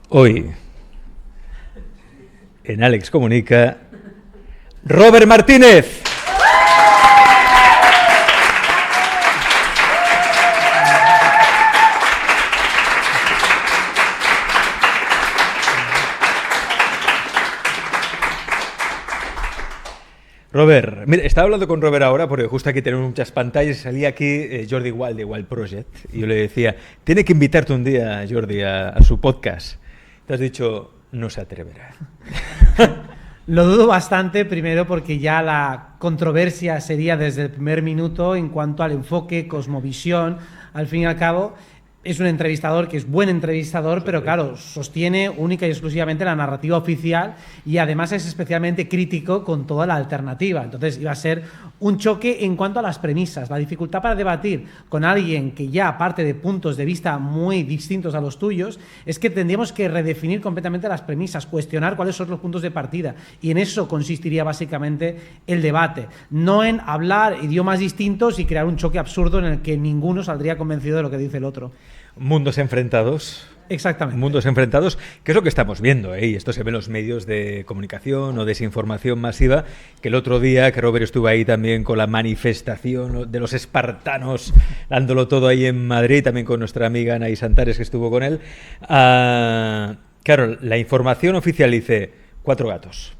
Hoy, en Alex Comunica, Robert Martínez. Robert, mira, estaba hablando con Robert ahora porque justo aquí tenemos muchas pantallas y salía aquí Jordi Wild de Wild Project y yo le decía, tiene que invitarte un día, Jordi, a su podcast. Te has dicho, no se atreverá. Lo dudo bastante, primero porque ya la controversia sería desde el primer minuto en cuanto al enfoque, cosmovisión. Al fin y al cabo, es un entrevistador que es buen entrevistador, pero claro, sostiene única y exclusivamente la narrativa oficial y además es especialmente crítico con toda la alternativa. Entonces iba a ser un choque en cuanto a las premisas. La dificultad para debatir con alguien que ya parte de puntos de vista muy distintos a los tuyos es que tendríamos que redefinir completamente las premisas, cuestionar cuáles son los puntos de partida, y en eso consistiría básicamente el debate, no en hablar idiomas distintos y crear un choque absurdo en el que ninguno saldría convencido de lo que dice el otro. Mundos enfrentados. Exactamente. Mundos enfrentados, que es lo que estamos viendo, y esto se ve en los medios de comunicación o desinformación masiva, que el otro día, que Robert estuvo ahí también con la manifestación de los espartanos, dándolo todo ahí en Madrid, también con nuestra amiga Anaís Antares, que estuvo con él. Claro, la información oficial dice 4 gatos.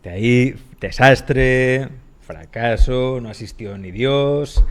De ahí, desastre, fracaso, no asistió ni Dios.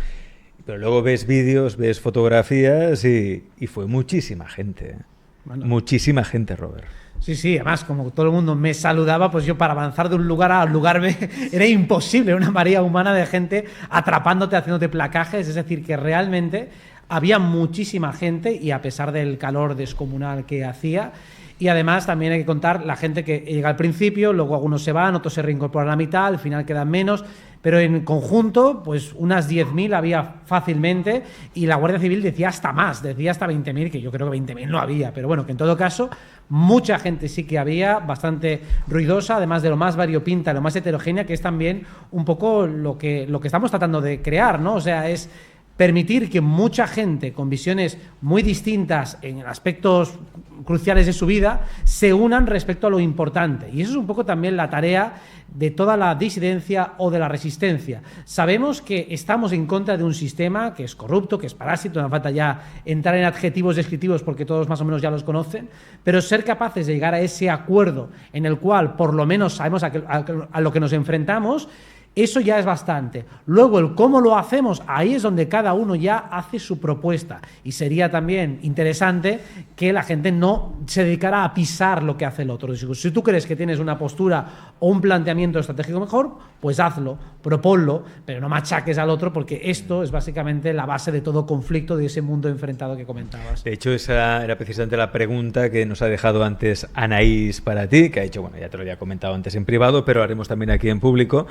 Pero luego ves vídeos, ves fotografías y fue muchísima gente. Bueno. Muchísima gente, Robert. Sí, sí, además como todo el mundo me saludaba, pues yo para avanzar de un lugar a lugar B era imposible, una marea humana de gente atrapándote, haciéndote placajes, es decir, que realmente había muchísima gente y a pesar del calor descomunal que hacía. Y además también hay que contar la gente que llega al principio, luego algunos se van, otros se reincorporan a la mitad, al final quedan menos, pero en conjunto pues unas 10.000 había fácilmente y la Guardia Civil decía hasta más, decía hasta 20.000, que yo creo que 20.000 no había, pero bueno, que en todo caso mucha gente sí que había, bastante ruidosa, además de lo más variopinta, lo más heterogénea, que es también un poco lo que estamos tratando de crear, ¿no? O sea, es permitir que mucha gente con visiones muy distintas en aspectos cruciales de su vida se unan respecto a lo importante. Y eso es un poco también la tarea de toda la disidencia o de la resistencia. Sabemos que estamos en contra de un sistema que es corrupto, que es parásito, no falta ya entrar en adjetivos descriptivos porque todos más o menos ya los conocen, pero ser capaces de llegar a ese acuerdo en el cual por lo menos sabemos a lo que nos enfrentamos, eso ya es bastante. Luego, el cómo lo hacemos, ahí es donde cada uno ya hace su propuesta. Y sería también interesante que la gente no se dedicara a pisar lo que hace el otro. Si tú crees que tienes una postura o un planteamiento estratégico mejor, pues hazlo, proponlo, pero no machaques al otro, porque esto es básicamente la base de todo conflicto de ese mundo enfrentado que comentabas. De hecho, esa era precisamente la pregunta que nos ha dejado antes Anaís para ti, que ha dicho, bueno, ya te lo había comentado antes en privado, pero lo haremos también aquí en público,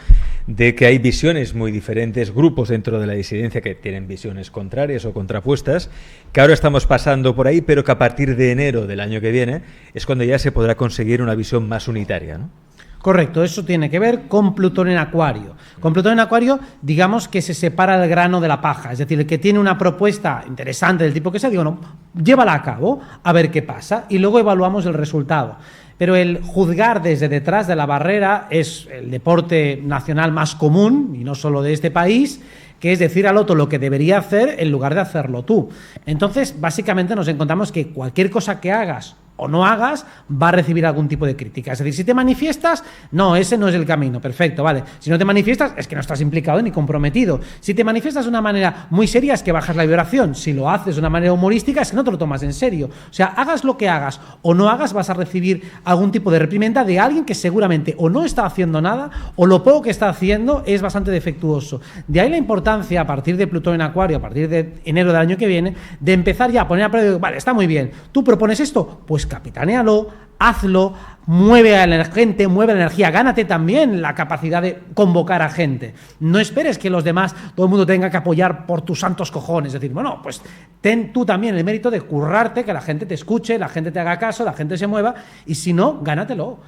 de que hay visiones muy diferentes, grupos dentro de la disidencia que tienen visiones contrarias o contrapuestas, que ahora estamos pasando por ahí, pero que a partir de enero del año que viene es cuando ya se podrá conseguir una visión más unitaria, ¿no? Correcto, eso tiene que ver con Plutón en Acuario. Con Plutón en Acuario, digamos que se separa el grano de la paja, es decir, el que tiene una propuesta interesante del tipo que sea, digo, no, llévala a cabo, a ver qué pasa, y luego evaluamos el resultado. Pero el juzgar desde detrás de la barrera es el deporte nacional más común, y no solo de este país, que es decir al otro lo que debería hacer en lugar de hacerlo tú. Entonces, básicamente nos encontramos que cualquier cosa que hagas o no hagas, va a recibir algún tipo de crítica. Es decir, si te manifiestas, no, ese no es el camino, perfecto, vale. Si no te manifiestas, es que no estás implicado ni comprometido. Si te manifiestas de una manera muy seria, es que bajas la vibración. Si lo haces de una manera humorística, es que no te lo tomas en serio. O sea, hagas lo que hagas o no hagas, vas a recibir algún tipo de reprimenda de alguien que seguramente o no está haciendo nada o lo poco que está haciendo es bastante defectuoso. De ahí la importancia, a partir de Plutón en Acuario, a partir de enero del año que viene, de empezar ya a poner a prueba, vale, está muy bien, tú propones esto, pues capitanéalo, hazlo, mueve a la gente, mueve la energía, gánate también la capacidad de convocar a gente. No esperes que los demás, todo el mundo tenga que apoyar por tus santos cojones. Es decir, bueno, pues ten tú también el mérito de currarte, que la gente te escuche, la gente te haga caso, la gente se mueva, y si no, gánatelo.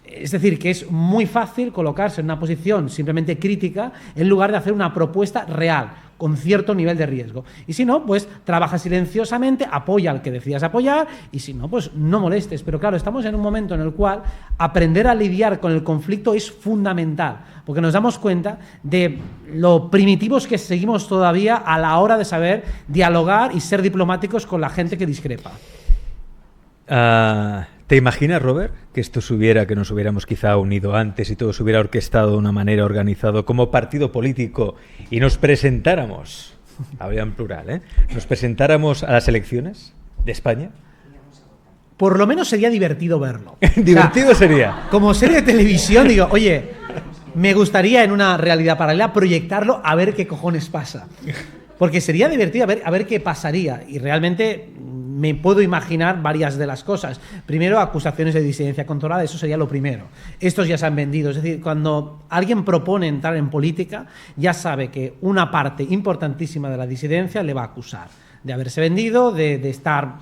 Es decir, que es muy fácil colocarse en una posición simplemente crítica en lugar de hacer una propuesta real, con cierto nivel de riesgo. Y si no, pues trabaja silenciosamente, apoya al que decidas apoyar, y si no, pues no molestes. Pero claro, estamos en un momento en el cual aprender a lidiar con el conflicto es fundamental, porque nos damos cuenta de lo primitivos que seguimos todavía a la hora de saber dialogar y ser diplomáticos con la gente que discrepa. ¿Te imaginas, Robert, que que nos hubiéramos quizá unido antes y todo se hubiera orquestado de una manera organizado como partido político y nos presentáramos, habría en plural, nos presentáramos a las elecciones de España? Por lo menos sería divertido verlo. Divertido sería. Como serie de televisión, digo, oye, me gustaría en una realidad paralela proyectarlo a ver qué cojones pasa. Porque sería divertido a ver qué pasaría. Y realmente me puedo imaginar varias de las cosas. Primero, acusaciones de disidencia controlada, eso sería lo primero. Estos ya se han vendido. Es decir, cuando alguien propone entrar en política, ya sabe que una parte importantísima de la disidencia le va a acusar de haberse vendido, de estar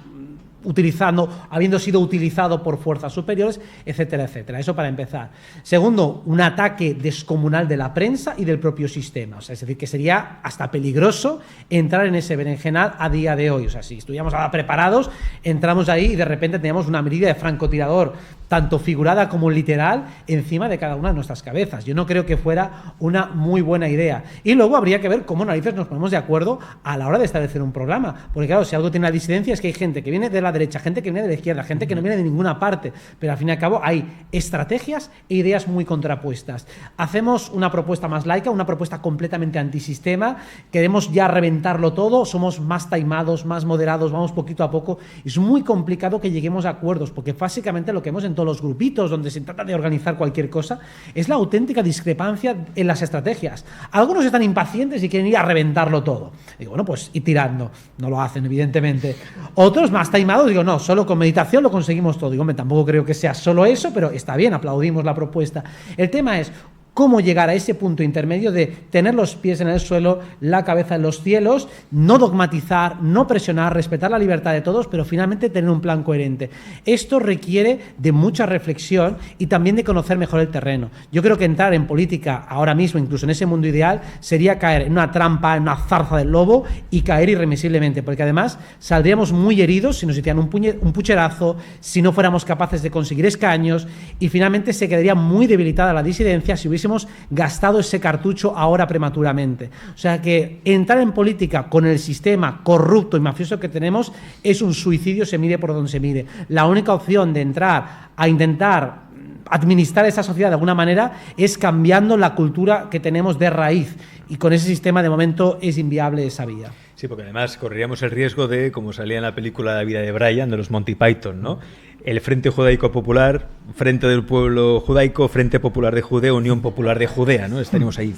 habiendo sido utilizado por fuerzas superiores, etcétera, etcétera. Eso para empezar. Segundo, un ataque descomunal de la prensa y del propio sistema. O sea, es decir, que sería hasta peligroso entrar en ese berenjenal a día de hoy. O sea, si estuviéramos ahora preparados, entramos ahí y de repente teníamos una medida de francotirador, tanto figurada como literal, encima de cada una de nuestras cabezas. Yo no creo que fuera una muy buena idea. Y luego habría que ver cómo narices nos ponemos de acuerdo a la hora de establecer un programa. Porque claro, si algo tiene la disidencia es que hay gente que viene de la derecha, gente que viene de la izquierda, gente que no viene de ninguna parte. Pero al fin y al cabo hay estrategias e ideas muy contrapuestas. Hacemos una propuesta más laica, una propuesta completamente antisistema. Queremos ya reventarlo todo. Somos más taimados, más moderados, vamos poquito a poco. Es muy complicado que lleguemos a acuerdos, porque básicamente lo que vemos en todos los grupitos donde se trata de organizar cualquier cosa es la auténtica discrepancia en las estrategias. Algunos están impacientes y quieren ir a reventarlo todo. Digo, bueno, pues ir tirando. No lo hacen, evidentemente. Otros más taimados, digo, no, solo con meditación lo conseguimos todo. Digo, hombre, tampoco creo que sea solo eso, pero está bien, aplaudimos la propuesta. El tema es cómo llegar a ese punto intermedio de tener los pies en el suelo, la cabeza en los cielos, no dogmatizar, no presionar, respetar la libertad de todos, pero finalmente tener un plan coherente. Esto requiere de mucha reflexión y también de conocer mejor el terreno. Yo creo que entrar en política ahora mismo, incluso en ese mundo ideal, sería caer en una trampa, en una zarza del lobo y caer irremisiblemente, porque además saldríamos muy heridos si nos hicieran un pucherazo, si no fuéramos capaces de conseguir escaños, y finalmente se quedaría muy debilitada la disidencia si hubiésemos gastado ese cartucho ahora prematuramente. O sea que entrar en política con el sistema corrupto y mafioso que tenemos es un suicidio, se mire por donde se mire. La única opción de entrar a intentar administrar esa sociedad de alguna manera es cambiando la cultura que tenemos de raíz, y con ese sistema de momento es inviable esa vía. Sí, porque además correríamos el riesgo de, como salía en la película La vida de Brian, de los Monty Python, ¿no? El Frente Judaico Popular, Frente del Pueblo Judaico, Frente Popular de Judea, Unión Popular de Judea, ¿no? Estaríamos ahí.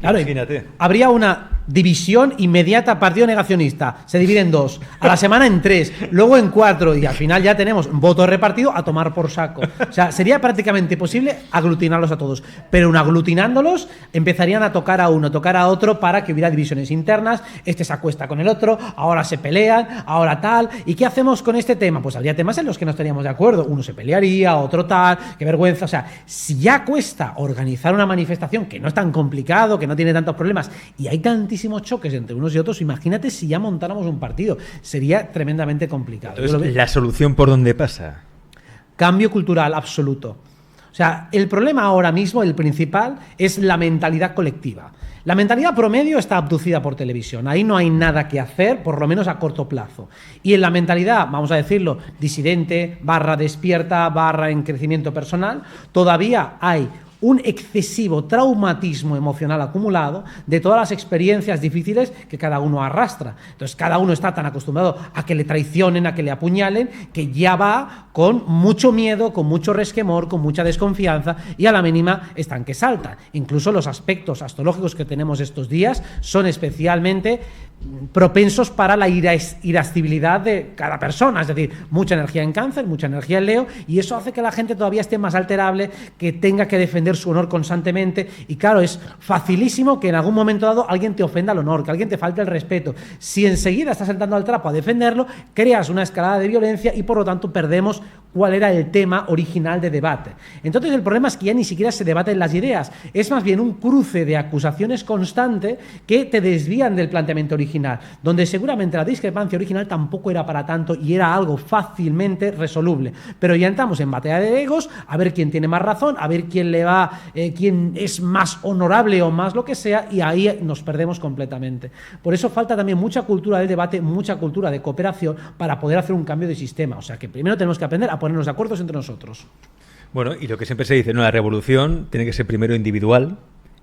Claro, imagínate. Habría una división inmediata, partido negacionista. Se divide en 2, a la semana en 3, luego en 4, y al final ya tenemos voto repartido a tomar por saco. O sea, sería prácticamente imposible aglutinarlos a todos. Pero aun aglutinándolos, empezarían a tocar a uno, tocar a otro, para que hubiera divisiones internas. Este se acuesta con el otro, ahora se pelean, ahora tal. ¿Y qué hacemos con este tema? Pues habría temas en los que no estaríamos de acuerdo. Uno se pelearía, otro tal, qué vergüenza. O sea, si ya cuesta organizar una manifestación, que no es tan complicado, que no tiene tantos problemas, y hay tantísimos choques entre unos y otros, imagínate si ya montáramos un partido. Sería tremendamente complicado. Entonces, ¿la solución por dónde pasa? Cambio cultural absoluto. O sea, el problema ahora mismo, el principal, es la mentalidad colectiva. La mentalidad promedio está abducida por televisión. Ahí no hay nada que hacer, por lo menos a corto plazo. Y en la mentalidad, vamos a decirlo, disidente, / despierta, / en crecimiento personal, todavía hay un excesivo traumatismo emocional acumulado de todas las experiencias difíciles que cada uno arrastra. Entonces, cada uno está tan acostumbrado a que le traicionen, a que le apuñalen, que ya va con mucho miedo, con mucho resquemor, con mucha desconfianza, y a la mínima están que saltan. Incluso los aspectos astrológicos que tenemos estos días son especialmente propensos para la irascibilidad de cada persona, es decir, mucha energía en Cáncer, mucha energía en Leo, y eso hace que la gente todavía esté más alterable, que tenga que defender su honor constantemente. Y claro, es facilísimo que en algún momento dado alguien te ofenda el honor, que alguien te falte el respeto. Si enseguida estás saltando al trapo a defenderlo, creas una escalada de violencia y por lo tanto perdemos cuál era el tema original de debate. Entonces el problema es que ya ni siquiera se debaten las ideas, es más bien un cruce de acusaciones constante que te desvían del planteamiento original, donde seguramente la discrepancia original tampoco era para tanto y era algo fácilmente resoluble. Pero ya entramos en batalla de egos, a ver quién tiene más razón, a ver quién es más honorable o más lo que sea, y ahí nos perdemos completamente. Por eso falta también mucha cultura del debate, mucha cultura de cooperación para poder hacer un cambio de sistema. O sea que primero tenemos que aprender a ponernos de acuerdo entre nosotros. Bueno, y lo que siempre se dice, ¿no? La revolución tiene que ser primero individual,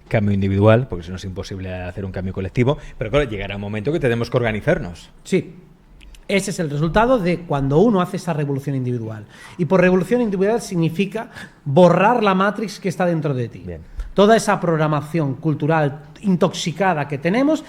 cambio individual, porque si no es imposible hacer un cambio colectivo, pero claro, llegará un momento que tenemos que organizarnos. Sí. Ese es el resultado de cuando uno hace esa revolución individual. Y por revolución individual significa borrar la matrix que está dentro de ti. Bien. Toda esa programación cultural intoxicada que tenemos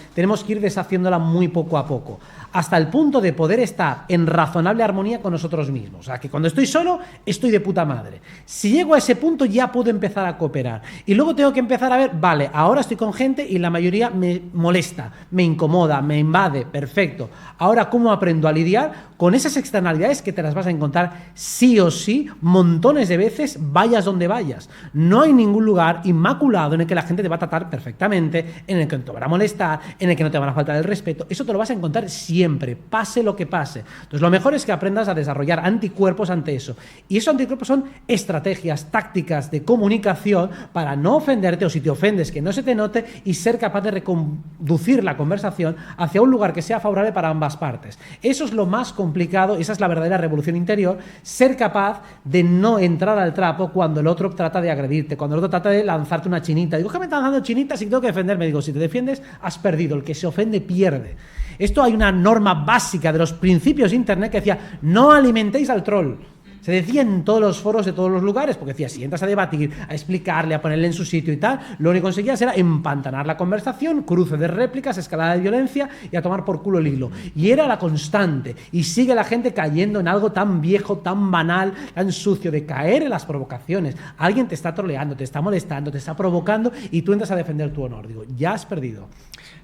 que ir deshaciéndola muy poco a poco, hasta el punto de poder estar en razonable armonía con nosotros mismos. O sea, que cuando estoy solo, estoy de puta madre. Si llego a ese punto, ya puedo empezar a cooperar. Y luego tengo que empezar a ver, vale, ahora estoy con gente y la mayoría me molesta, me incomoda, me invade, perfecto. Ahora, ¿cómo aprendo a lidiar con esas externalidades que te las vas a encontrar sí o sí, montones de veces, vayas donde vayas? No hay ningún lugar inmaculado en el que la gente te va a tratar perfectamente, en el que no te van a molestar, en el que no te van a faltar el respeto. Eso te lo vas a encontrar siempre, pase lo que pase. Entonces, lo mejor es que aprendas a desarrollar anticuerpos ante eso. Y esos anticuerpos son estrategias, tácticas de comunicación para no ofenderte, o si te ofendes, que no se te note, y ser capaz de reconducir la conversación hacia un lugar que sea favorable para ambas partes. Eso es lo más complicado, esa es la verdadera revolución interior, ser capaz de no entrar al trapo cuando el otro trata de agredirte, cuando el otro trata de lanzarte una chinita. Digo, ¿qué me están dando chinitas y tengo que defenderme? Digo, si te defiendes, has perdido. El que se ofende, pierde. Esto hay una norma básica de los principios de Internet que decía, no alimentéis al troll. Se decía en todos los foros de todos los lugares, porque decía, si entras a debatir, a explicarle, a ponerle en su sitio y tal, lo único que conseguías era empantanar la conversación, cruce de réplicas, escalada de violencia y a tomar por culo el hilo. Y era la constante. Y sigue la gente cayendo en algo tan viejo, tan banal, tan sucio, de caer en las provocaciones. Alguien te está troleando, te está molestando, te está provocando y tú entras a defender tu honor. Digo, ya has perdido.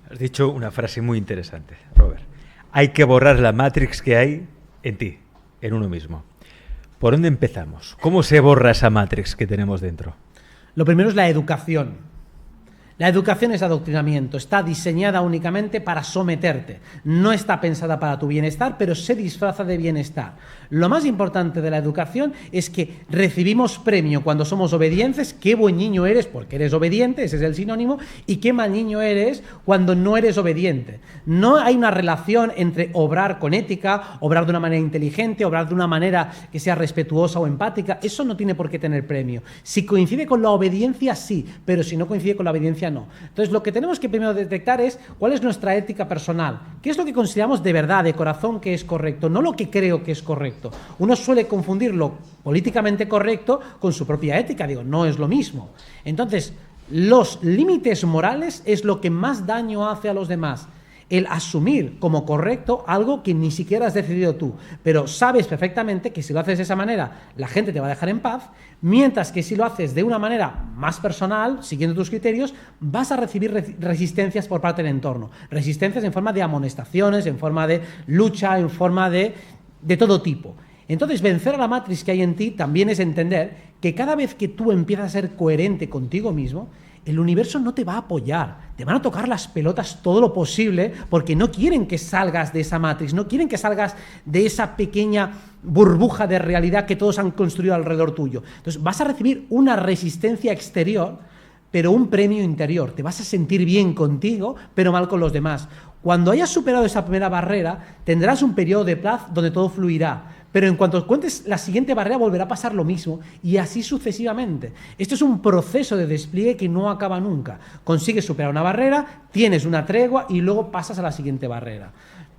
Has dicho una frase muy interesante, Robert. Hay que borrar la matrix que hay en ti, en uno mismo. ¿Por dónde empezamos? ¿Cómo se borra esa matrix que tenemos dentro? Lo primero es la educación. La educación es adoctrinamiento, está diseñada únicamente para someterte. No está pensada para tu bienestar, pero se disfraza de bienestar. Lo más importante de la educación es que recibimos premio cuando somos obedientes. Qué buen niño eres porque eres obediente, ese es el sinónimo, y qué mal niño eres cuando no eres obediente. No hay una relación entre obrar con ética, obrar de una manera inteligente, obrar de una manera que sea respetuosa o empática. Eso no tiene por qué tener premio. Si coincide con la obediencia, sí, pero si no coincide con la obediencia, no. Entonces, lo que tenemos que primero detectar es cuál es nuestra ética personal. ¿Qué es lo que consideramos de verdad, de corazón, que es correcto? No lo que creo que es correcto. Uno suele confundir lo políticamente correcto con su propia ética. Digo, no es lo mismo. Entonces, los límites morales es lo que más daño hace a los demás. El asumir como correcto algo que ni siquiera has decidido tú, pero sabes perfectamente que si lo haces de esa manera, la gente te va a dejar en paz, mientras que si lo haces de una manera más personal, siguiendo tus criterios, vas a recibir resistencias por parte del entorno. Resistencias en forma de amonestaciones, en forma de lucha, en forma de todo tipo. Entonces, vencer a la matriz que hay en ti también es entender que cada vez que tú empiezas a ser coherente contigo mismo, el universo no te va a apoyar, te van a tocar las pelotas todo lo posible porque no quieren que salgas de esa matriz, no quieren que salgas de esa pequeña burbuja de realidad que todos han construido alrededor tuyo. Entonces vas a recibir una resistencia exterior, pero un premio interior. Te vas a sentir bien contigo, pero mal con los demás. Cuando hayas superado esa primera barrera, tendrás un periodo de paz donde todo fluirá. Pero en cuanto cuentes la siguiente barrera volverá a pasar lo mismo y así sucesivamente. Esto es un proceso de despliegue que no acaba nunca. Consigues superar una barrera, tienes una tregua y luego pasas a la siguiente barrera.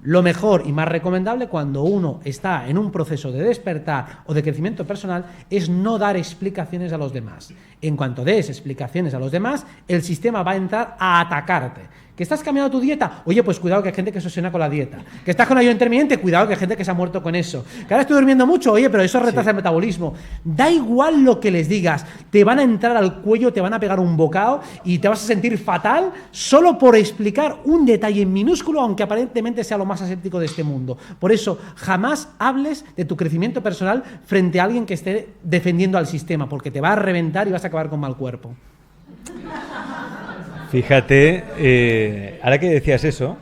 Lo mejor y más recomendable cuando uno está en un proceso de despertar o de crecimiento personal es no dar explicaciones a los demás. En cuanto des explicaciones a los demás, el sistema va a entrar a atacarte. ¿Que estás cambiando tu dieta? Oye, pues cuidado que hay gente que se obsesiona con la dieta. ¿Que estás con ayuno intermitente? Cuidado que hay gente que se ha muerto con eso. ¿Que ahora estoy durmiendo mucho? Oye, pero eso retrasa el metabolismo. Da igual lo que les digas. Te van a entrar al cuello, te van a pegar un bocado y te vas a sentir fatal solo por explicar un detalle minúsculo, aunque aparentemente sea lo más aséptico de este mundo. Por eso, jamás hables de tu crecimiento personal frente a alguien que esté defendiendo al sistema, porque te va a reventar y vas a acabar con mal cuerpo. Fíjate, ahora que decías eso,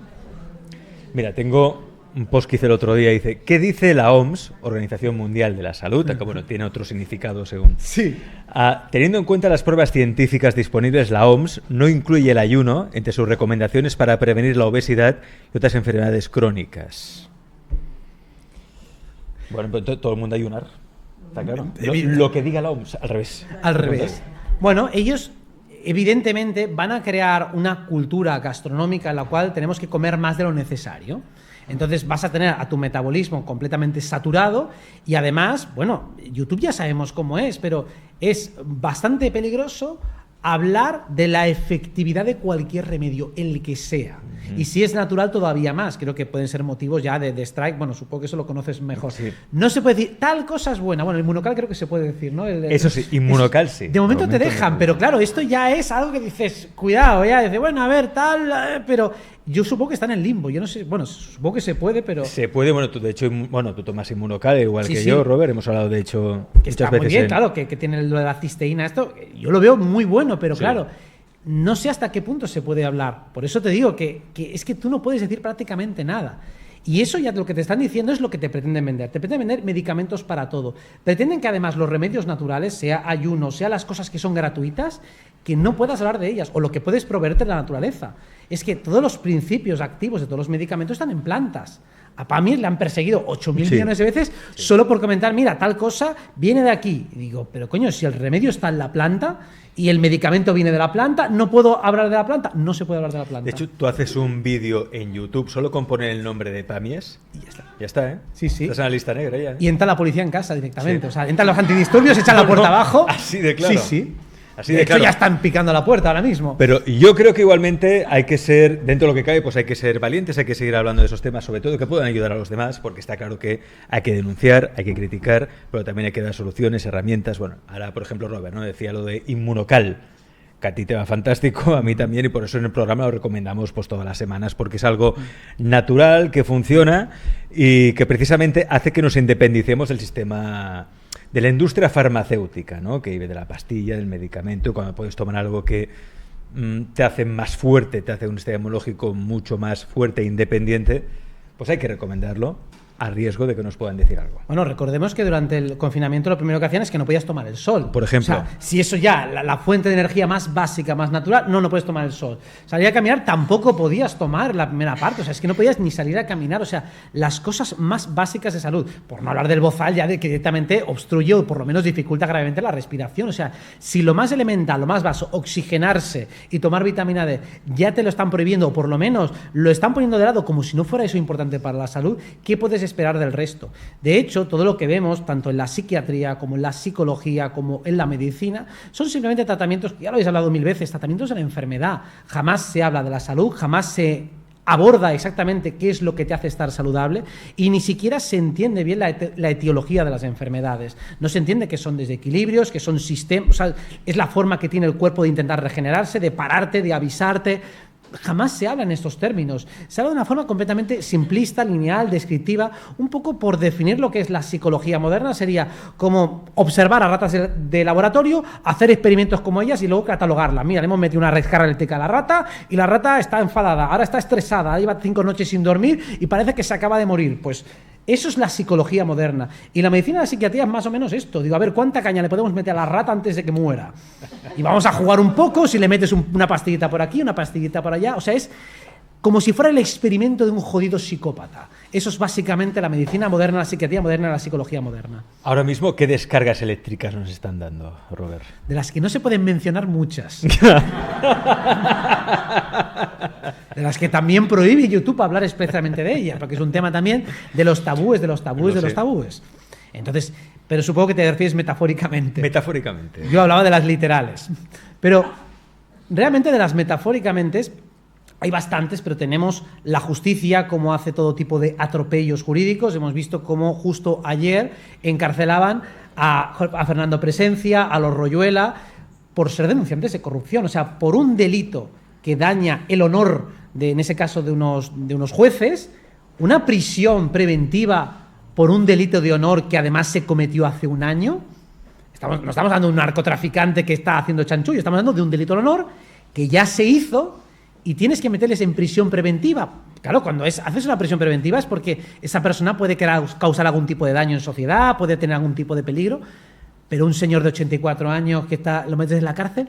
mira, tengo un post que hice el otro día, dice, ¿qué dice la OMS, Organización Mundial de la Salud? Que bueno, tiene otro significado según. Sí. Teniendo en cuenta las pruebas científicas disponibles, la OMS no incluye el ayuno entre sus recomendaciones para prevenir la obesidad y otras enfermedades crónicas. Bueno, pues todo el mundo ayunar, está claro. Lo que diga la OMS, al revés. Al revés. Bueno, ellos evidentemente van a crear una cultura gastronómica en la cual tenemos que comer más de lo necesario. Entonces vas a tener a tu metabolismo completamente saturado y además, bueno, YouTube ya sabemos cómo es, pero es bastante peligroso hablar de la efectividad de cualquier remedio, el que sea. Y si es natural, todavía más. Creo que pueden ser motivos ya de strike. Bueno, supongo que eso lo conoces mejor. Sí. No se puede decir, tal cosa es buena. Bueno, el Inmunocal creo que se puede decir, ¿no? Eso sí, Inmunocal sí. De momento te dejan, pero claro, esto ya es algo que dices, cuidado, ya dices, bueno, a ver, tal, pero yo supongo que está en el limbo. Yo no sé, bueno, supongo que se puede, pero... Se puede, bueno, tú de hecho, tú tomas Inmunocal igual que yo, Robert. Hemos hablado, de hecho, que está muchas veces muy bien, claro, que tiene lo de la cisteína. Esto yo lo veo muy bueno, pero claro... No sé hasta qué punto se puede hablar. Por eso te digo que es que tú no puedes decir prácticamente nada. Y eso ya lo que te están diciendo es lo que te pretenden vender. Te pretenden vender medicamentos para todo. Pretenden que además los remedios naturales, sea ayuno, sea las cosas que son gratuitas, que no puedas hablar de ellas o lo que puedes proveerte de la naturaleza. Es que todos los principios activos de todos los medicamentos están en plantas. A Pamir le han perseguido 8.000 millones de veces solo por comentar, mira, tal cosa viene de aquí. Y digo, pero coño, si el remedio está en la planta y el medicamento viene de la planta, ¿no puedo hablar de la planta? No se puede hablar de la planta. De hecho, tú haces un vídeo en YouTube solo con poner el nombre de Pamies y ya está. Ya está, ¿eh? Sí, sí. Estás en la lista negra ya. Y entra la policía en casa directamente. Sí. O sea, entran los antidisturbios, echan la puerta abajo. Así de claro. Sí, sí. Así de hecho, ya están picando la puerta ahora mismo. Pero yo creo que igualmente hay que ser, dentro de lo que cabe, pues hay que ser valientes, hay que seguir hablando de esos temas, sobre todo que puedan ayudar a los demás, porque está claro que hay que denunciar, hay que criticar, pero también hay que dar soluciones, herramientas. Bueno, ahora, por ejemplo, Robert, ¿no? Decía lo de Inmunocal, que a ti te va fantástico, a mí también, y por eso en el programa lo recomendamos pues todas las semanas, porque es algo natural, que funciona y que precisamente hace que nos independicemos del sistema... de la industria farmacéutica, ¿no? Que vive de la pastilla, del medicamento, cuando puedes tomar algo que te hace más fuerte, te hace un sistema inmunológico mucho más fuerte e independiente, pues hay que recomendarlo a riesgo de que nos puedan decir algo. Bueno, recordemos que durante el confinamiento lo primero que hacían es que no podías tomar el sol. Por ejemplo. O sea, si eso ya, la fuente de energía más básica, más natural, no puedes tomar el sol. Salir a caminar tampoco podías tomar la primera parte, o sea, es que no podías ni salir a caminar, o sea, las cosas más básicas de salud, por no hablar del bozal ya de que directamente obstruye o por lo menos dificulta gravemente la respiración, o sea, si lo más elemental, lo más básico, oxigenarse y tomar vitamina D, ya te lo están prohibiendo, o por lo menos lo están poniendo de lado como si no fuera eso importante para la salud, ¿qué puedes esperar del resto? De hecho, todo lo que vemos, tanto en la psiquiatría como en la psicología, como en la medicina, son simplemente tratamientos, ya lo habéis hablado 1000 veces, tratamientos de la enfermedad. Jamás se habla de la salud, jamás se aborda exactamente qué es lo que te hace estar saludable y ni siquiera se entiende bien la etiología de las enfermedades. No se entiende que son desequilibrios, que son sistemas, o sea, es la forma que tiene el cuerpo de intentar regenerarse, de pararte, de avisarte. Jamás se habla en estos términos. Se habla de una forma completamente simplista, lineal, descriptiva, un poco por definir lo que es la psicología moderna. Sería como observar a ratas de laboratorio, hacer experimentos como ellas y luego catalogarla. Mira, le hemos metido una descarga eléctrica a la rata y la rata está enfadada, ahora está estresada, lleva 5 noches sin dormir y parece que se acaba de morir. Pues eso es la psicología moderna. Y la medicina de la psiquiatría es más o menos esto. Digo, a ver, ¿cuánta caña le podemos meter a la rata antes de que muera? Y vamos a jugar un poco, si le metes una pastillita por aquí, una pastillita por allá. O sea, es como si fuera el experimento de un jodido psicópata. Eso es básicamente la medicina moderna, la psiquiatría moderna, la psicología moderna. Ahora mismo, ¿qué descargas eléctricas nos están dando, Robert? De las que no se pueden mencionar muchas. De las que también prohíbe YouTube hablar especialmente de ellas, porque es un tema también de los tabúes, de los tabúes, de los tabúes. Entonces, pero supongo que te refieres metafóricamente. Metafóricamente. Yo hablaba de las literales. Pero realmente de las metafóricamente hay bastantes, pero tenemos la justicia, como hace todo tipo de atropellos jurídicos. Hemos visto cómo justo ayer encarcelaban a Fernando Presencia, a los Royuela, por ser denunciantes de corrupción. O sea, por un delito que daña el honor, en ese caso, de unos jueces, una prisión preventiva por un delito de honor que además se cometió hace un año. No estamos hablando de un narcotraficante que está haciendo chanchullo, estamos hablando de un delito de honor que ya se hizo y tienes que meterles en prisión preventiva. Claro, cuando haces una prisión preventiva es porque esa persona puede causar algún tipo de daño en sociedad, puede tener algún tipo de peligro, pero un señor de 84 años que lo metes en la cárcel,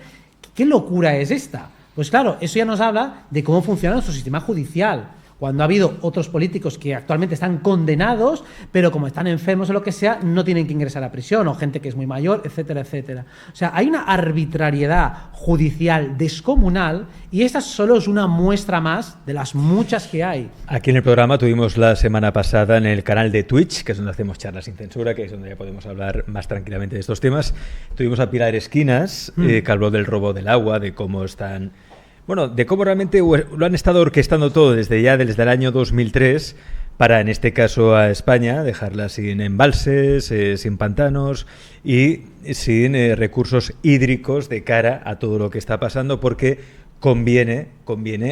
¿qué locura es esta? Pues claro, eso ya nos habla de cómo funciona nuestro sistema judicial. Cuando ha habido otros políticos que actualmente están condenados, pero como están enfermos o lo que sea, no tienen que ingresar a prisión, o gente que es muy mayor, etcétera, etcétera. O sea, hay una arbitrariedad judicial descomunal y esta solo es una muestra más de las muchas que hay. Aquí en el programa tuvimos la semana pasada en el canal de Twitch, que es donde hacemos charlas sin censura, que es donde ya podemos hablar más tranquilamente de estos temas. Tuvimos a Pilar Esquinas, que habló del robo del agua, de cómo están... Bueno, de cómo realmente lo han estado orquestando todo desde el año 2003 para, en este caso, a España, dejarla sin embalses, sin pantanos y sin recursos hídricos de cara a todo lo que está pasando, porque conviene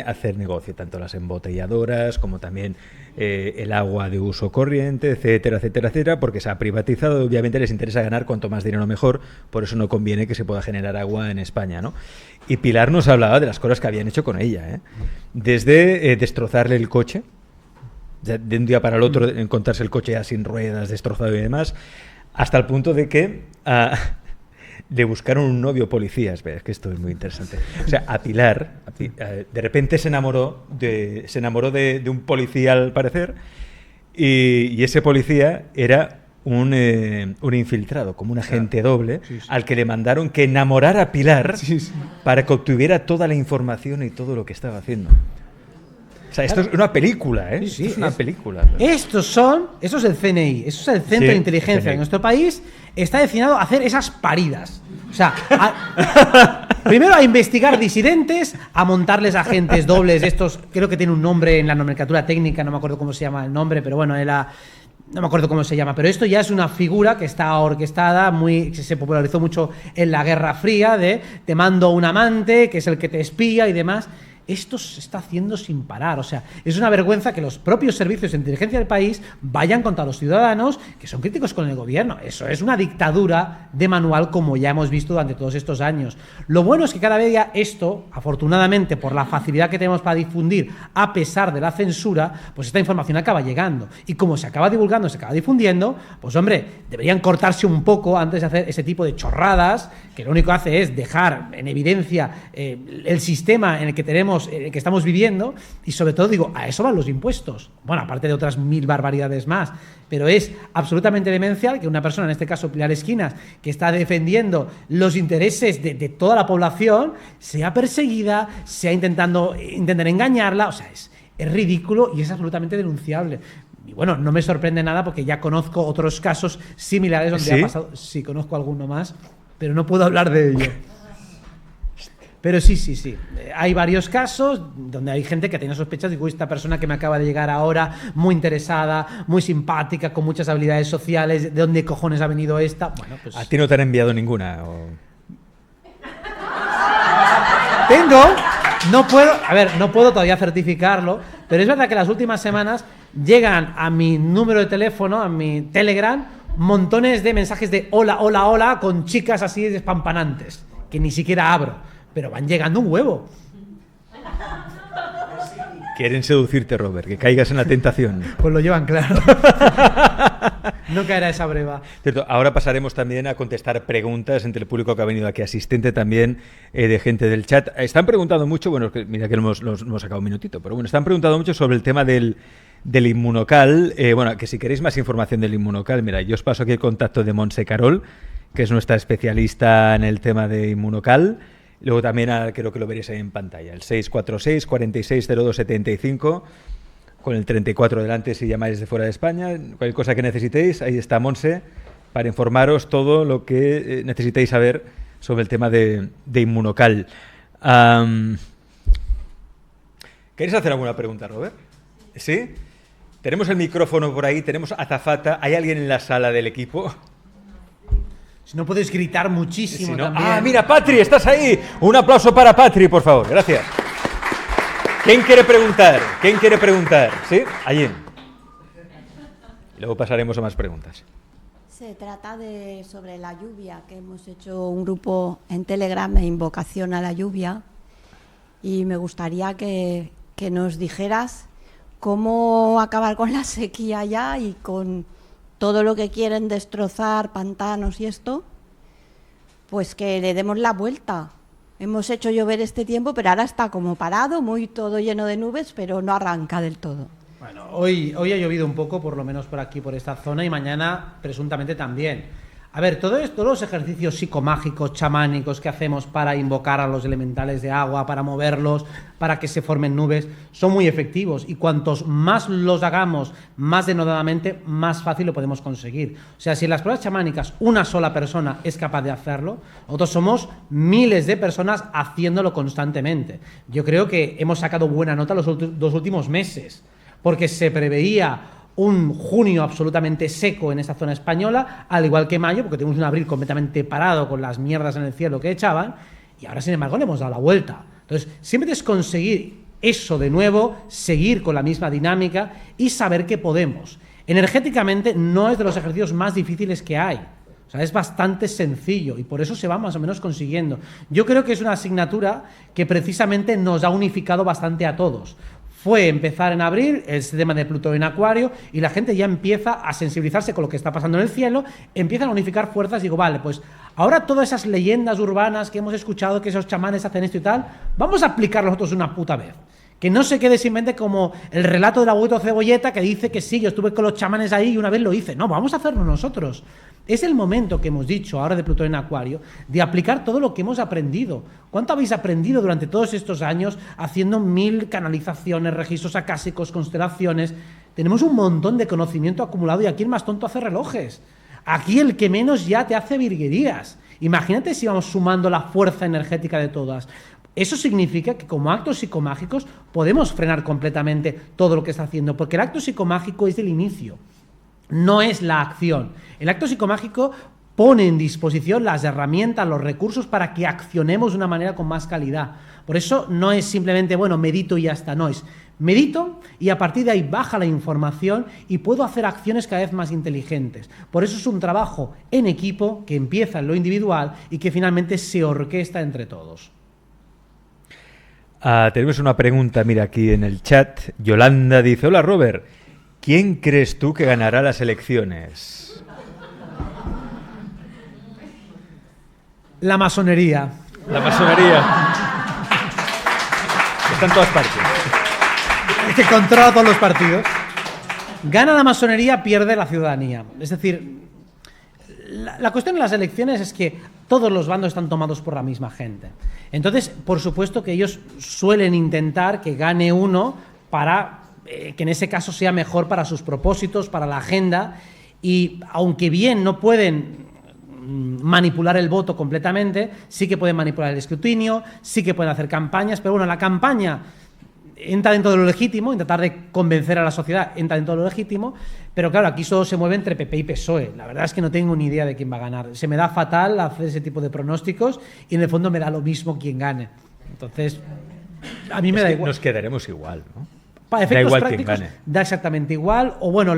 hacer negocio, tanto las embotelladoras como también el agua de uso corriente, etcétera, etcétera, etcétera, porque se ha privatizado. Obviamente les interesa ganar cuanto más dinero mejor, por eso no conviene que se pueda generar agua en España, ¿no? Y Pilar nos hablaba de las cosas que habían hecho con ella, ¿eh? Desde destrozarle el coche, de un día para el otro encontrarse el coche ya sin ruedas, destrozado y demás, hasta el punto de que le buscaron un novio policía. Es que esto es muy interesante. O sea, a Pilar, de repente se enamoró de un policía, al parecer, y ese policía era un infiltrado, como un agente doble, al que le mandaron que enamorara a Pilar para que obtuviera toda la información y todo lo que estaba haciendo. O sea, esto es una película, ¿eh? Sí, sí, esto es una película. Eso es el CNI, eso es el Centro de Inteligencia de nuestro país. Está destinado a hacer esas paridas. O sea, primero a investigar disidentes, a montarles agentes dobles. Estos, creo que tiene un nombre en la nomenclatura técnica, no me acuerdo cómo se llama el nombre, pero bueno, no me acuerdo cómo se llama, pero esto ya es una figura que está orquestada, se popularizó mucho en la Guerra Fría, te mando un amante, que es el que te espía y demás. Esto se está haciendo sin parar. O sea, es una vergüenza que los propios servicios de inteligencia del país vayan contra los ciudadanos que son críticos con el gobierno. Eso es una dictadura de manual, como ya hemos visto durante todos estos años. Lo bueno es que cada vez ya esto, afortunadamente, por la facilidad que tenemos para difundir, a pesar de la censura, pues esta información acaba llegando. Y como se acaba divulgando, se acaba difundiendo, pues hombre, deberían cortarse un poco antes de hacer ese tipo de chorradas, que lo único que hace es dejar en evidencia el sistema en el que que estamos viviendo, y sobre todo, digo, a eso van los impuestos. Bueno, aparte de otras 1000 barbaridades más, pero es absolutamente demencial que una persona, en este caso Pilar Esquinas, que está defendiendo los intereses de toda la población, sea perseguida, intenten engañarla. O sea, es ridículo y es absolutamente denunciable. Y bueno, no me sorprende nada porque ya conozco otros casos similares donde ha pasado. Sí, conozco alguno más, pero no puedo hablar de ello. Pero sí. Hay varios casos donde hay gente que tiene sospechas. Digo, esta persona que me acaba de llegar ahora, muy interesada, muy simpática, con muchas habilidades sociales, ¿de dónde cojones ha venido esta? Bueno, pues... ¿A ti no te han enviado ninguna? No puedo todavía certificarlo, pero es verdad que las últimas semanas llegan a mi número de teléfono, a mi Telegram, montones de mensajes de hola, hola, hola, con chicas así despampanantes, que ni siquiera abro. Pero van llegando un huevo. Quieren seducirte, Robert, que caigas en la tentación. Pues lo llevan claro. No caerá esa breva. Cierto, ahora pasaremos también a contestar preguntas entre el público que ha venido aquí asistente, también de gente del chat. Están preguntando mucho, bueno, mira que hemos sacado un minutito, pero bueno, están preguntando mucho sobre el tema del Inmunocal. Bueno, que si queréis más información del Inmunocal, mira, yo os paso aquí el contacto de Montse Carol, que es nuestra especialista en el tema de Inmunocal. Luego también creo que lo veréis ahí en pantalla, el 646 460275, con el 34 delante si llamáis desde fuera de España. Cualquier cosa que necesitéis, ahí está Monse, para informaros todo lo que necesitéis saber sobre el tema de Inmunocal. ¿Queréis hacer alguna pregunta, Robert? ¿Sí? Tenemos el micrófono por ahí, tenemos azafata. ¿Hay alguien en la sala del equipo? Si no podéis gritar muchísimo Si no... también. ¡Ah, mira, Patri, estás ahí! Un aplauso para Patri, por favor. Gracias. ¿Quién quiere preguntar? ¿Quién quiere preguntar? ¿Sí? Allí. Y luego pasaremos a más preguntas. Se trata sobre la lluvia, que hemos hecho un grupo en Telegram de invocación a la lluvia, y me gustaría que nos dijeras cómo acabar con la sequía ya y con todo lo que quieren destrozar, pantanos y esto, pues que le demos la vuelta. Hemos hecho llover este tiempo, pero ahora está como parado, muy todo lleno de nubes, pero no arranca del todo. Bueno, hoy ha llovido un poco, por lo menos por aquí, por esta zona, y mañana presuntamente también. A ver, todo esto, los ejercicios psicomágicos, chamánicos que hacemos para invocar a los elementales de agua, para moverlos, para que se formen nubes, son muy efectivos, y cuantos más los hagamos, más denodadamente, más fácil lo podemos conseguir. O sea, si en las pruebas chamánicas una sola persona es capaz de hacerlo, nosotros somos miles de personas haciéndolo constantemente. Yo creo que hemos sacado buena nota los dos últimos meses, porque se preveía un junio absolutamente seco en esta zona española, al igual que mayo, porque tenemos un abril completamente parado con las mierdas en el cielo que echaban, y ahora, sin embargo, le hemos dado la vuelta. Entonces, siempre es conseguir eso de nuevo, seguir con la misma dinámica y saber que podemos. Energéticamente no es de los ejercicios más difíciles que hay. O sea, es bastante sencillo y por eso se va más o menos consiguiendo. Yo creo que es una asignatura que precisamente nos ha unificado bastante a todos. Fue empezar en abril el sistema de Plutón en Acuario y la gente ya empieza a sensibilizarse con lo que está pasando en el cielo, empiezan a unificar fuerzas y digo, vale, pues ahora todas esas leyendas urbanas que hemos escuchado, que esos chamanes hacen esto y tal, vamos a aplicarlo nosotros una puta vez. Que no se quede simplemente como el relato del abuelo Cebolleta que dice que sí, yo estuve con los chamanes ahí y una vez lo hice. No, vamos a hacerlo nosotros. Es el momento que hemos dicho ahora de Plutón en Acuario de aplicar todo lo que hemos aprendido. ¿Cuánto habéis aprendido durante todos estos años haciendo 1000 canalizaciones, registros acásicos, constelaciones? Tenemos un montón de conocimiento acumulado y aquí el más tonto hace relojes. Aquí el que menos ya te hace virguerías. Imagínate si vamos sumando la fuerza energética de todas. Eso significa que como actos psicomágicos podemos frenar completamente todo lo que está haciendo, porque el acto psicomágico es el inicio, no es la acción. El acto psicomágico pone en disposición las herramientas, los recursos para que accionemos de una manera con más calidad. Por eso no es simplemente, bueno, medito y ya está, no, es medito y a partir de ahí baja la información y puedo hacer acciones cada vez más inteligentes. Por eso es un trabajo en equipo que empieza en lo individual y que finalmente se orquesta entre todos. Tenemos una pregunta, mira, aquí en el chat. Yolanda dice, hola Robert, ¿quién crees tú que ganará las elecciones? La masonería. La masonería. Está en todas partes. Es que controla todos los partidos. Gana la masonería, pierde la ciudadanía. Es decir, la cuestión de las elecciones es que todos los bandos están tomados por la misma gente. Entonces, por supuesto que ellos suelen intentar que gane uno para que en ese caso sea mejor para sus propósitos, para la agenda, y aunque bien no pueden manipular el voto completamente, sí que pueden manipular el escrutinio, sí que pueden hacer campañas, pero bueno, la campaña entra dentro de lo legítimo, intentar de convencer a la sociedad entra dentro de lo legítimo, pero claro, aquí solo se mueve entre PP y PSOE. La verdad es que no tengo ni idea de quién va a ganar. Se me da fatal hacer ese tipo de pronósticos y en el fondo me da lo mismo quién gane. Entonces, a mí me da igual. Nos quedaremos igual, ¿no? Para efectos da igual prácticos, quién gane. da exactamente igual, o bueno,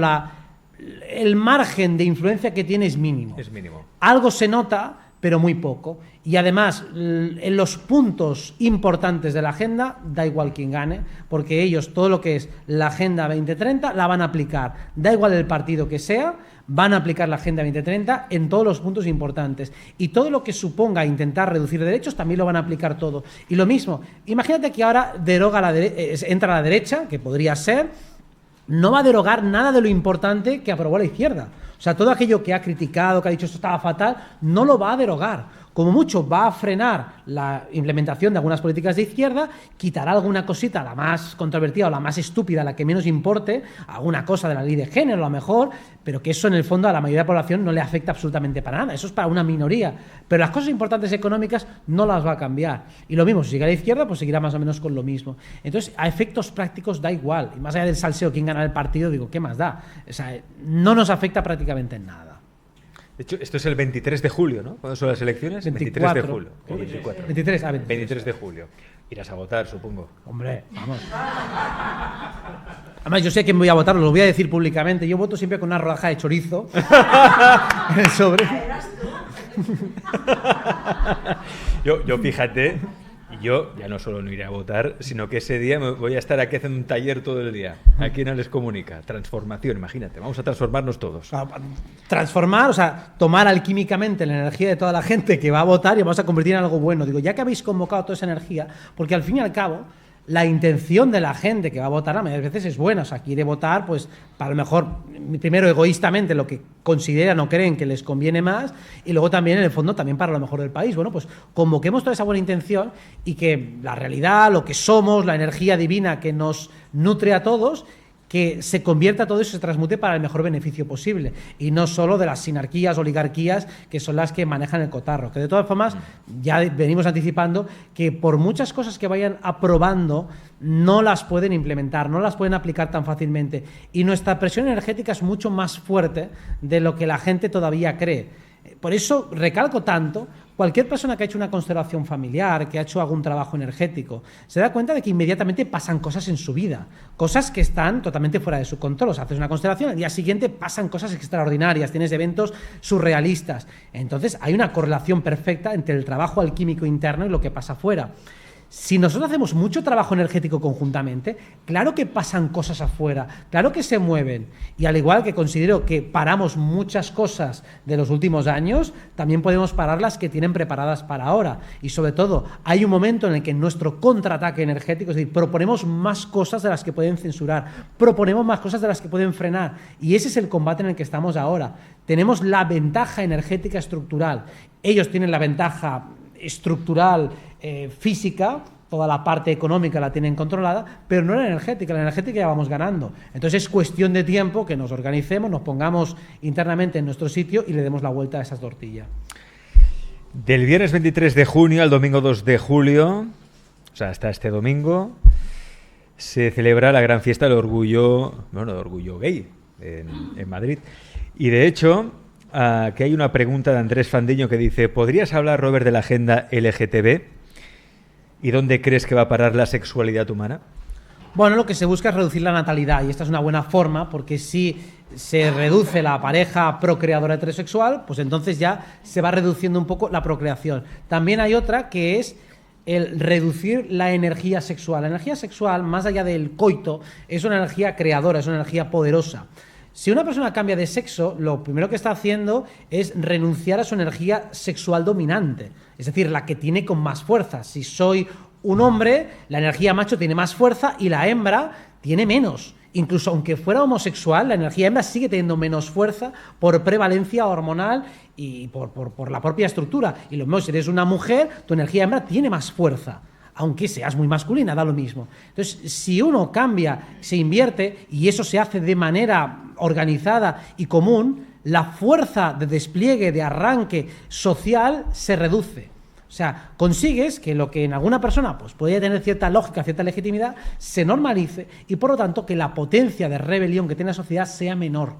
el margen de influencia que tiene es mínimo. Es mínimo. Algo se nota, pero muy poco. Y además, en los puntos importantes de la agenda, da igual quién gane, porque ellos, todo lo que es la Agenda 2030, la van a aplicar. Da igual el partido que sea, van a aplicar la Agenda 2030 en todos los puntos importantes. Y todo lo que suponga intentar reducir derechos, también lo van a aplicar todo. Y lo mismo, imagínate que ahora entra la derecha, que podría ser, no va a derogar nada de lo importante que aprobó la izquierda. O sea, todo aquello que ha criticado, que ha dicho esto estaba fatal, no lo va a derogar. Como mucho va a frenar la implementación de algunas políticas de izquierda, quitará alguna cosita, la más controvertida o la más estúpida, la que menos importe, alguna cosa de la ley de género a lo mejor, pero que eso en el fondo a la mayoría de la población no le afecta absolutamente para nada. Eso es para una minoría. Pero las cosas importantes económicas no las va a cambiar. Y lo mismo, si sigue a la izquierda, pues seguirá más o menos con lo mismo. Entonces, a efectos prácticos da igual. Y más allá del salseo, quién gana el partido, digo, ¿qué más da? O sea, no nos afecta prácticamente en nada. De hecho, esto es el 23 de julio, ¿no? ¿Cuándo son las elecciones? 24. 23 de julio. O 24. 23, 23. 23 de julio. Irás a votar, supongo. Hombre, vamos. Además, yo sé a quién voy a votar, lo voy a decir públicamente. Yo voto siempre con una rodaja de chorizo en el sobre. Yo fíjate, yo ya no solo no iré a votar, sino que ese día me voy a estar aquí haciendo un taller todo el día. Aquí en Les Comunica. Transformación, imagínate. Vamos a transformarnos todos. Transformar, o sea, tomar alquímicamente la energía de toda la gente que va a votar y vamos a convertir en algo bueno. Digo, ya que habéis convocado toda esa energía, porque al fin y al cabo la intención de la gente que va a votar a veces es buena, o sea, quiere votar, pues, para lo mejor, primero egoístamente, lo que consideran o creen que les conviene más, y luego también, en el fondo, también para lo mejor del país. Bueno, pues convoquemos toda esa buena intención y que la realidad, lo que somos, la energía divina que nos nutre a todos, que se convierta todo eso y se transmute para el mejor beneficio posible, y no solo de las sinarquías, oligarquías, que son las que manejan el cotarro. Que de todas formas, ya venimos anticipando que por muchas cosas que vayan aprobando, no las pueden implementar, no las pueden aplicar tan fácilmente. Y nuestra presión energética es mucho más fuerte de lo que la gente todavía cree. Por eso recalco tanto, cualquier persona que ha hecho una constelación familiar, que ha hecho algún trabajo energético, se da cuenta de que inmediatamente pasan cosas en su vida, cosas que están totalmente fuera de su control. O sea, haces una constelación, al día siguiente pasan cosas extraordinarias, tienes eventos surrealistas. Entonces hay una correlación perfecta entre el trabajo alquímico interno y lo que pasa afuera. Si nosotros hacemos mucho trabajo energético conjuntamente, claro que pasan cosas afuera, claro que se mueven. Y al igual que considero que paramos muchas cosas de los últimos años, también podemos parar las que tienen preparadas para ahora. Y sobre todo, hay un momento en el que nuestro contraataque energético, es decir, proponemos más cosas de las que pueden censurar, proponemos más cosas de las que pueden frenar. Y ese es el combate en el que estamos ahora. Tenemos la ventaja energética estructural. Ellos tienen la ventaja estructural física, toda la parte económica la tienen controlada, pero no la energética ya vamos ganando. Entonces es cuestión de tiempo que nos organicemos, nos pongamos internamente en nuestro sitio y le demos la vuelta a esa tortilla. Del viernes 23 de junio al domingo 2 de julio, o sea, hasta este domingo, se celebra la gran fiesta del orgullo, bueno, de orgullo gay en Madrid. Y de hecho, que hay una pregunta de Andrés Fandiño que dice: ¿podrías hablar, Robert, de la agenda LGTB? ¿Y dónde crees que va a parar la sexualidad humana? Bueno, lo que se busca es reducir la natalidad, y esta es una buena forma, porque si se reduce la pareja procreadora heterosexual, pues entonces ya se va reduciendo un poco la procreación. También hay otra que es el reducir la energía sexual. La energía sexual, más allá del coito, es una energía creadora, es una energía poderosa. Si una persona cambia de sexo, lo primero que está haciendo es renunciar a su energía sexual dominante, es decir, la que tiene con más fuerza. Si soy un hombre, la energía macho tiene más fuerza y la hembra tiene menos. Incluso aunque fuera homosexual, la energía hembra sigue teniendo menos fuerza por prevalencia hormonal y por la propia estructura. Y lo mismo, si eres una mujer, tu energía hembra tiene más fuerza, aunque seas muy masculina, da lo mismo. Entonces, si uno cambia, se invierte, y eso se hace de manera organizada y común, la fuerza de despliegue, de arranque social se reduce. O sea, consigues que lo que en alguna persona pues podría tener cierta lógica, cierta legitimidad, se normalice, y por lo tanto que la potencia de rebelión que tiene la sociedad sea menor.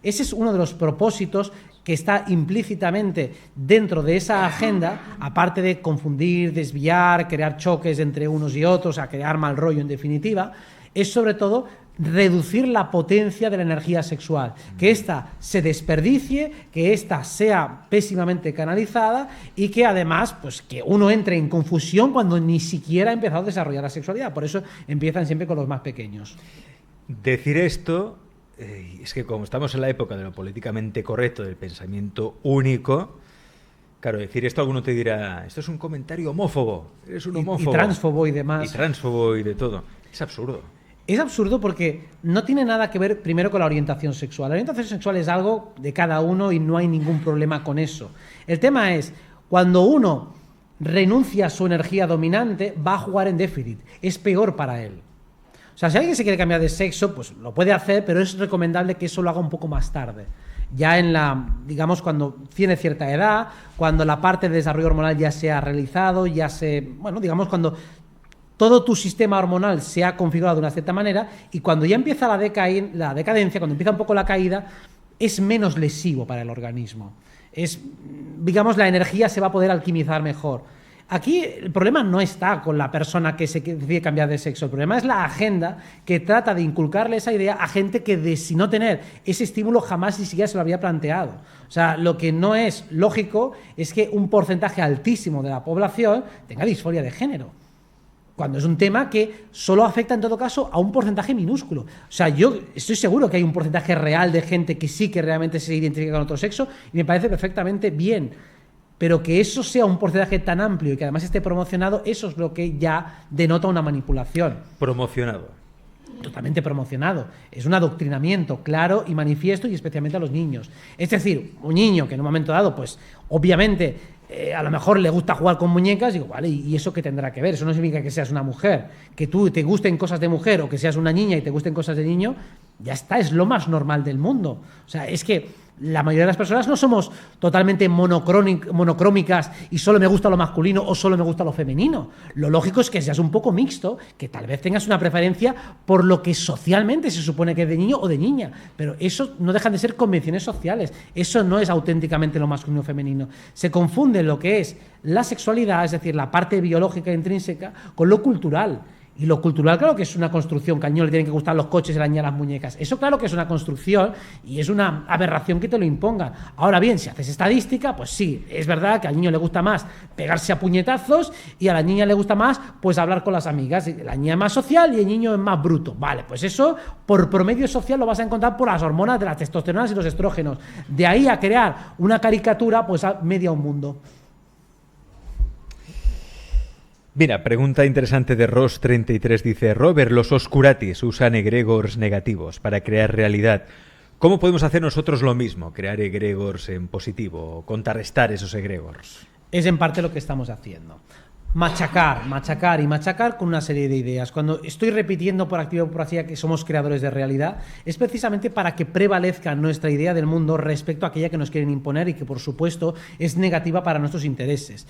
Ese es uno de los propósitos que está implícitamente dentro de esa agenda, aparte de confundir, desviar, crear choques entre unos y otros, a crear mal rollo en definitiva, es sobre todo reducir la potencia de la energía sexual, que ésta se desperdicie, que ésta sea pésimamente canalizada y que además pues que uno entre en confusión cuando ni siquiera ha empezado a desarrollar la sexualidad. Por eso empiezan siempre con los más pequeños. Decir esto, es que como estamos en la época de lo políticamente correcto, del pensamiento único, claro, decir esto, alguno te dirá: esto es un comentario homófobo, eres un homófobo. Y transfobo y demás. Y transfobo y de todo. Es absurdo. Es absurdo porque no tiene nada que ver primero con la orientación sexual. La orientación sexual es algo de cada uno y no hay ningún problema con eso. El tema es, cuando uno renuncia a su energía dominante, va a jugar en déficit. Es peor para él. O sea, si alguien se quiere cambiar de sexo, pues lo puede hacer, pero es recomendable que eso lo haga un poco más tarde. Ya digamos, cuando tiene cierta edad, cuando la parte de desarrollo hormonal ya se ha realizado, digamos, cuando todo tu sistema hormonal se ha configurado de una cierta manera, y cuando ya empieza la decadencia, cuando empieza un poco la caída, es menos lesivo para el organismo. Digamos, la energía se va a poder alquimizar mejor. Aquí el problema no está con la persona que se decide cambiar de sexo, el problema es la agenda que trata de inculcarle esa idea a gente que de si no tener ese estímulo jamás ni siquiera se lo había planteado. O sea, lo que no es lógico es que un porcentaje altísimo de la población tenga disforia de género, cuando es un tema que solo afecta en todo caso a un porcentaje minúsculo. O sea, yo estoy seguro que hay un porcentaje real de gente que sí que realmente se identifica con otro sexo y me parece perfectamente bien. Pero que eso sea un porcentaje tan amplio y que además esté promocionado, eso es lo que ya denota una manipulación. Promocionado. Totalmente promocionado. Es un adoctrinamiento claro y manifiesto, y especialmente a los niños. Es decir, un niño que en un momento dado, pues obviamente a lo mejor le gusta jugar con muñecas, digo, vale, ¿y eso qué tendrá que ver? Eso no significa que seas una mujer. Que tú te gusten cosas de mujer o que seas una niña y te gusten cosas de niño, ya está, es lo más normal del mundo. O sea, es que la mayoría de las personas no somos totalmente monocrómicas y solo me gusta lo masculino o solo me gusta lo femenino. Lo lógico es que seas un poco mixto, que tal vez tengas una preferencia por lo que socialmente se supone que es de niño o de niña, pero eso no dejan de ser convenciones sociales. Eso no es auténticamente lo masculino o femenino. Se confunde lo que es la sexualidad, es decir, la parte biológica intrínseca, con lo cultural. Y lo cultural, claro que es una construcción, que al niño le tienen que gustar los coches y las niñas las muñecas. Eso claro que es una construcción y es una aberración que te lo impongan. Ahora bien, si haces estadística, pues sí, es verdad que al niño le gusta más pegarse a puñetazos y a la niña le gusta más pues hablar con las amigas. La niña es más social y el niño es más bruto. Vale, pues eso por promedio social lo vas a encontrar por las hormonas de las testosteronas y los estrógenos. De ahí a crear una caricatura, pues a media un mundo. Mira, pregunta interesante de Ross33, dice: Robert, los oscuratis usan egregores negativos para crear realidad. ¿Cómo podemos hacer nosotros lo mismo? Crear egregores en positivo, contrarrestar esos egregores. Es en parte lo que estamos haciendo. Machacar y machacar con una serie de ideas. Cuando estoy repitiendo por activa y por pasiva que somos creadores de realidad, es precisamente para que prevalezca nuestra idea del mundo respecto a aquella que nos quieren imponer y que, por supuesto, es negativa para nuestros intereses.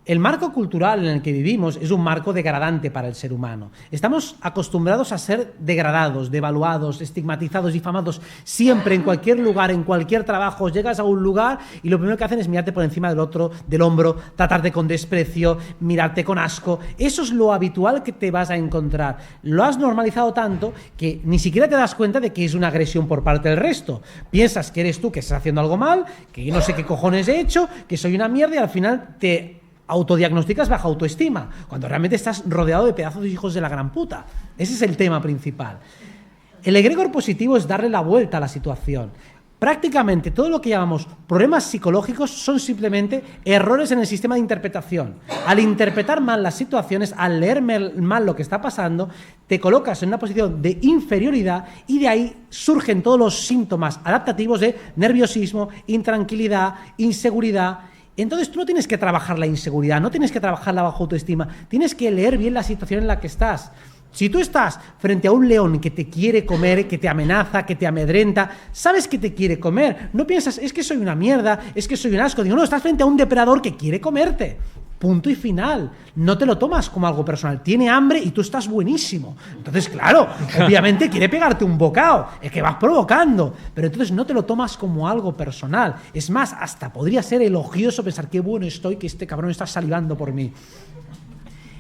El marco cultural en el que vivimos es un marco degradante para el ser humano. Estamos acostumbrados a ser degradados, devaluados, estigmatizados, difamados siempre, en cualquier lugar, en cualquier trabajo. Llegas a un lugar y lo primero que hacen es mirarte por encima del otro, del hombro, tratarte con desprecio, mirarte con asco. Eso es lo habitual que te vas a encontrar. Lo has normalizado tanto que ni siquiera te das cuenta de que es una agresión por parte del resto. Piensas que eres tú que estás haciendo algo mal, que yo no sé qué cojones he hecho, que soy una mierda, y al final te autodiagnosticas baja autoestima, cuando realmente estás rodeado de pedazos de hijos de la gran puta. Ese es el tema principal. El egregor positivo es darle la vuelta a la situación. Prácticamente todo lo que llamamos problemas psicológicos son simplemente errores en el sistema de interpretación. Al interpretar mal las situaciones, al leer mal lo que está pasando, te colocas en una posición de inferioridad y de ahí surgen todos los síntomas adaptativos de nerviosismo, intranquilidad, inseguridad. Entonces tú no tienes que trabajar la inseguridad, no tienes que trabajar la baja autoestima, tienes que leer bien la situación en la que estás. Si tú estás frente a un león que te quiere comer, que te amenaza, que te amedrenta, sabes que te quiere comer, no piensas, es que soy una mierda, es que soy un asco. Digo, no, estás frente a un depredador que quiere comerte. Punto y final. No te lo tomas como algo personal. Tiene hambre y tú estás buenísimo. Entonces, claro, obviamente quiere pegarte un bocado. Es que vas provocando. Pero entonces no te lo tomas como algo personal. Es más, hasta podría ser elogioso pensar qué bueno estoy, que este cabrón está salivando por mí.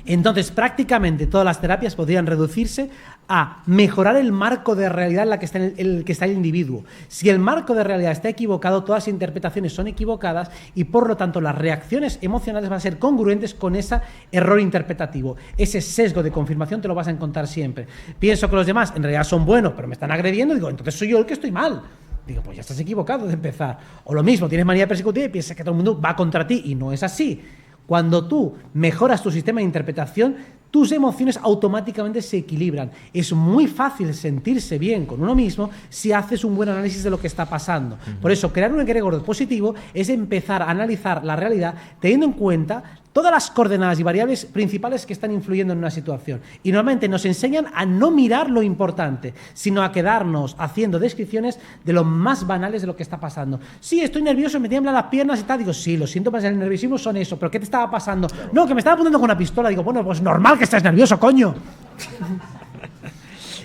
Entonces, prácticamente todas las terapias podrían reducirse a mejorar el marco de realidad en la que está el que está el individuo. Si el marco de realidad está equivocado, todas las interpretaciones son equivocadas y, por lo tanto, las reacciones emocionales van a ser congruentes con ese error interpretativo. Ese sesgo de confirmación te lo vas a encontrar siempre. Pienso que los demás en realidad son buenos, pero me están agrediendo, digo, entonces soy yo el que estoy mal. Digo, pues ya estás equivocado de empezar. O lo mismo, tienes manía persecutiva y piensas que todo el mundo va contra ti y no es así. Cuando tú mejoras tu sistema de interpretación, tus emociones automáticamente se equilibran. Es muy fácil sentirse bien con uno mismo si haces un buen análisis de lo que está pasando. Por eso, crear un egregor positivo es empezar a analizar la realidad teniendo en cuenta todas las coordenadas y variables principales que están influyendo en una situación. Y normalmente nos enseñan a no mirar lo importante, sino a quedarnos haciendo descripciones de lo más banales de lo que está pasando. Sí, estoy nervioso, me tiemblan las piernas y tal. Digo, sí, los síntomas del nerviosismo son eso, pero ¿qué te estaba pasando? No, que me estaba apuntando con una pistola. Digo, bueno, pues normal que estés nervioso, coño.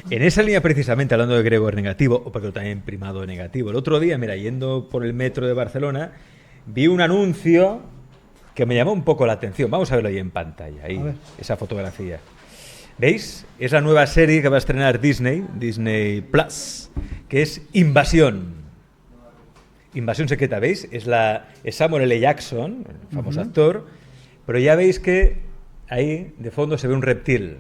En esa línea, precisamente, hablando de egregor negativo, o porque también primado negativo, el otro día, mira, yendo por el metro de Barcelona, vi un anuncio que me llamó un poco la atención. Vamos a verlo ahí en pantalla, ahí, esa fotografía. ¿Veis? Es la nueva serie que va a estrenar Disney Plus, que es Invasión. Invasión secreta, ¿veis? Es Samuel L. Jackson, el famoso actor, pero ya veis que ahí de fondo se ve un reptil.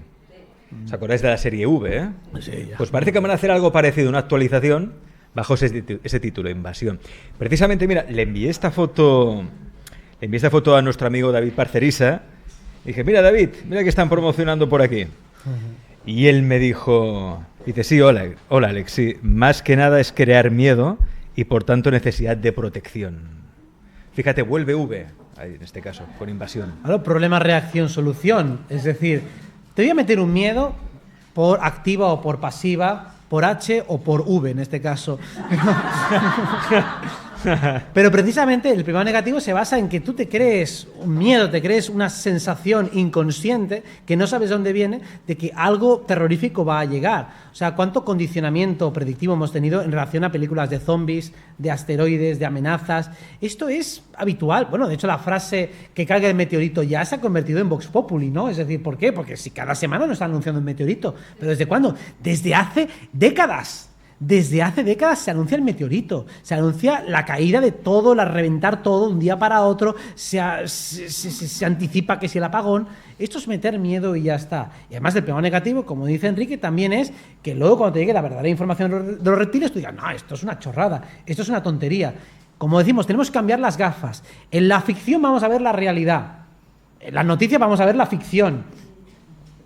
¿Os acordáis de la serie V? Sí, ya. Pues parece que van a hacer algo parecido, una actualización bajo ese título, Invasión. Precisamente, mira, le envié esta foto a nuestro amigo David Parcerisa. Dije, mira David, mira que están promocionando por aquí. Y él me dijo, dice, sí, hola Alex, sí, más que nada es crear miedo y por tanto necesidad de protección. Fíjate, vuelve V, ahí, en este caso, con Invasión. Claro, problema, reacción, solución. Es decir, te voy a meter un miedo por activa o por pasiva, por H o por V en este caso. Pero precisamente el primero negativo se basa en que tú te crees un miedo, te crees una sensación inconsciente que no sabes de dónde viene, de que algo terrorífico va a llegar. O sea, cuánto condicionamiento predictivo hemos tenido en relación a películas de zombies, de asteroides, de amenazas. Esto es habitual. Bueno, de hecho la frase que caiga el meteorito ya se ha convertido en Vox Populi, ¿no? Es decir, ¿por qué? Porque si cada semana nos están anunciando un meteorito. ¿Pero desde cuándo? Desde hace décadas. Desde hace décadas se anuncia el meteorito, se anuncia la caída de todo, la reventar todo de un día para otro, se anticipa que si el apagón. Esto es meter miedo y ya está. Y además del problema negativo, como dice Enrique, también es que luego cuando te llegue la verdadera información de los reptiles, tú digas, no, esto es una chorrada, esto es una tontería. Como decimos, tenemos que cambiar las gafas. En la ficción vamos a ver la realidad, en las noticias vamos a ver la ficción.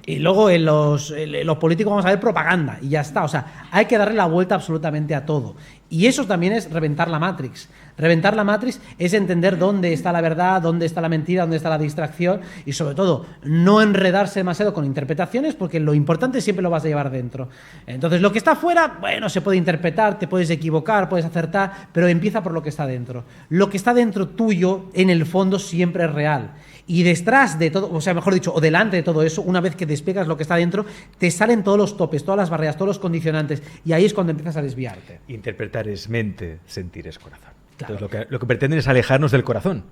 Y luego en los políticos vamos a ver propaganda y ya está. O sea, hay que darle la vuelta absolutamente a todo. Y eso también es reventar la Matrix. Reventar la Matrix es entender dónde está la verdad, dónde está la mentira, dónde está la distracción y sobre todo no enredarse demasiado con interpretaciones porque lo importante siempre lo vas a llevar dentro. Entonces lo que está fuera, bueno, se puede interpretar, te puedes equivocar, puedes acertar, pero empieza por lo que está dentro. Lo que está dentro tuyo, en el fondo, siempre es real. Y detrás de todo, o sea, mejor dicho, o delante de todo eso, una vez que despegas lo que está dentro, te salen todos los topes, todas las barreras, todos los condicionantes, y ahí es cuando empiezas a desviarte. Interpretar es mente, sentir es corazón. Claro. Entonces, lo que pretenden es alejarnos del corazón,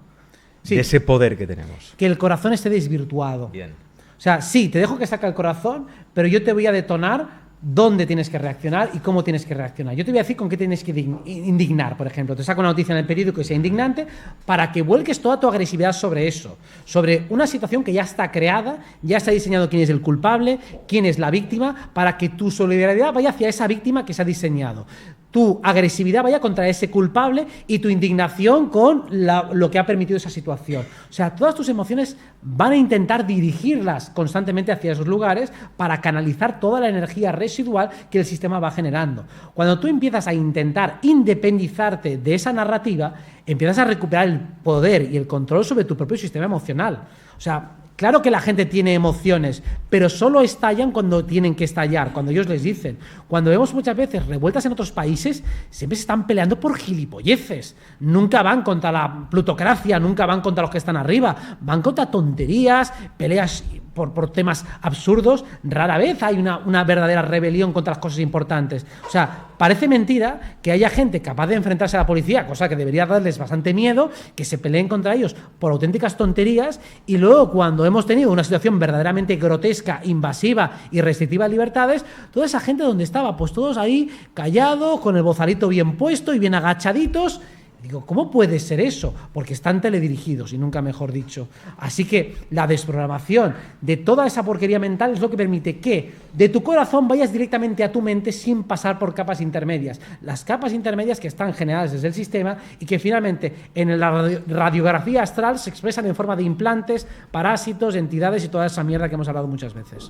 Sí. de ese poder que tenemos. Que el corazón esté desvirtuado. Bien. O sea, sí, te dejo que saque el corazón, pero yo te voy a detonar dónde tienes que reaccionar y cómo tienes que reaccionar. Yo te voy a decir con qué tienes que indignar, por ejemplo. Te saco una noticia en el periódico que sea indignante para que vuelques toda tu agresividad sobre eso, sobre una situación que ya está creada, ya está diseñado quién es el culpable, quién es la víctima, para que tu solidaridad vaya hacia esa víctima que se ha diseñado. Tu agresividad vaya contra ese culpable y tu indignación con lo que ha permitido esa situación. O sea, todas tus emociones van a intentar dirigirlas constantemente hacia esos lugares para canalizar toda la energía residual que el sistema va generando. Cuando tú empiezas a intentar independizarte de esa narrativa, empiezas a recuperar el poder y el control sobre tu propio sistema emocional. O sea, claro que la gente tiene emociones, pero solo estallan cuando tienen que estallar, cuando ellos les dicen. Cuando vemos muchas veces revueltas en otros países, siempre se están peleando por gilipolleces. Nunca van contra la plutocracia, nunca van contra los que están arriba. Van contra tonterías, peleas por temas absurdos. Rara vez hay una verdadera rebelión contra las cosas importantes. O sea, parece mentira que haya gente capaz de enfrentarse a la policía, cosa que debería darles bastante miedo, que se peleen contra ellos por auténticas tonterías, y luego cuando hemos tenido una situación verdaderamente grotesca, invasiva y restrictiva de libertades, toda esa gente donde estaba, pues todos ahí callados, con el bozalito bien puesto y bien agachaditos. Digo, ¿cómo puede ser eso? Porque están teledirigidos, y nunca mejor dicho. Así que la desprogramación de toda esa porquería mental es lo que permite que de tu corazón vayas directamente a tu mente sin pasar por capas intermedias. Las capas intermedias que están generadas desde el sistema y que finalmente en la radiografía astral se expresan en forma de implantes, parásitos, entidades y toda esa mierda que hemos hablado muchas veces.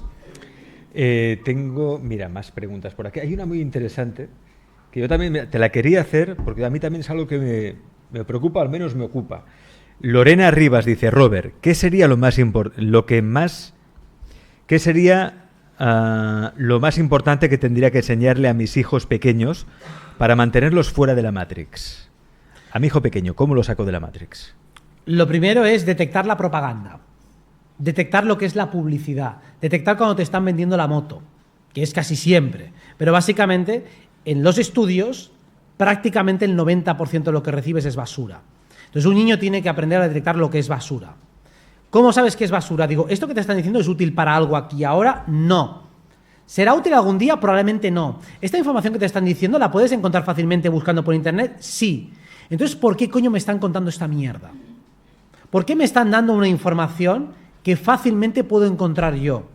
Tengo, mira, más preguntas por aquí. Hay una muy interesante que yo también te la quería hacer porque a mí también es algo que me preocupa, al menos me ocupa. Lorena Rivas dice, Robert, ¿qué sería lo más importante que tendría que enseñarle a mis hijos pequeños para mantenerlos fuera de la Matrix? A mi hijo pequeño, ¿cómo lo saco de la Matrix? Lo primero es detectar la propaganda, detectar lo que es la publicidad, detectar cuando te están vendiendo la moto, que es casi siempre, pero básicamente en los estudios prácticamente el 90% de lo que recibes es basura. Entonces un niño tiene que aprender a detectar lo que es basura. ¿Cómo sabes que es basura? Digo, ¿esto que te están diciendo es útil para algo aquí y ahora? No. ¿Será útil algún día? Probablemente no. ¿Esta información que te están diciendo la puedes encontrar fácilmente buscando por internet? Sí. Entonces, ¿por qué coño me están contando esta mierda? ¿Por qué me están dando una información que fácilmente puedo encontrar yo?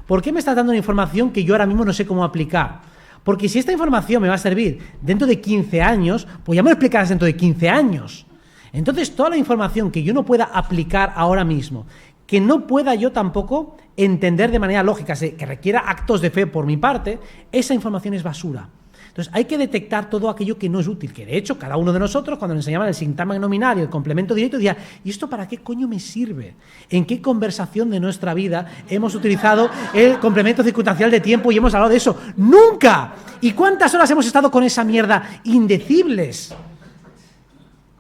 ¿Por qué me estás dando una información que yo ahora mismo no sé cómo aplicar? Porque si esta información me va a servir dentro de 15 años, pues ya me lo explicarás dentro de 15 años. Entonces, toda la información que yo no pueda aplicar ahora mismo, que no pueda yo tampoco entender de manera lógica, que requiera actos de fe por mi parte, esa información es basura. Entonces, hay que detectar todo aquello que no es útil, que de hecho, cada uno de nosotros, cuando nos enseñaban el sintagma nominal y el complemento directo, decía, ¿y esto para qué coño me sirve? ¿En qué conversación de nuestra vida hemos utilizado el complemento circunstancial de tiempo y hemos hablado de eso? ¡Nunca! ¿Y cuántas horas hemos estado con esa mierda? Indecibles.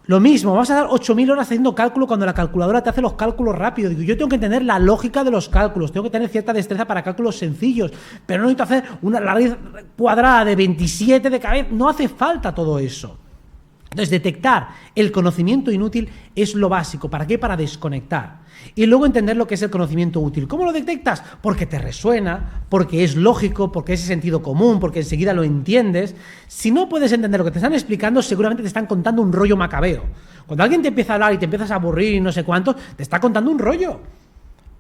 Lo mismo, vamos a dar 8.000 horas haciendo cálculo cuando la calculadora te hace los cálculos rápidos. Digo, yo tengo que entender la lógica de los cálculos, tengo que tener cierta destreza para cálculos sencillos, pero no necesito hacer una raíz cuadrada de 27 de cabeza, no hace falta todo eso. Entonces, detectar el conocimiento inútil es lo básico. ¿Para qué? Para desconectar. Y luego entender lo que es el conocimiento útil. ¿Cómo lo detectas? Porque te resuena, porque es lógico, porque es sentido común, porque enseguida lo entiendes. Si no puedes entender lo que te están explicando, seguramente te están contando un rollo macabeo. Cuando alguien te empieza a hablar y te empiezas a aburrir y no sé cuánto, te está contando un rollo.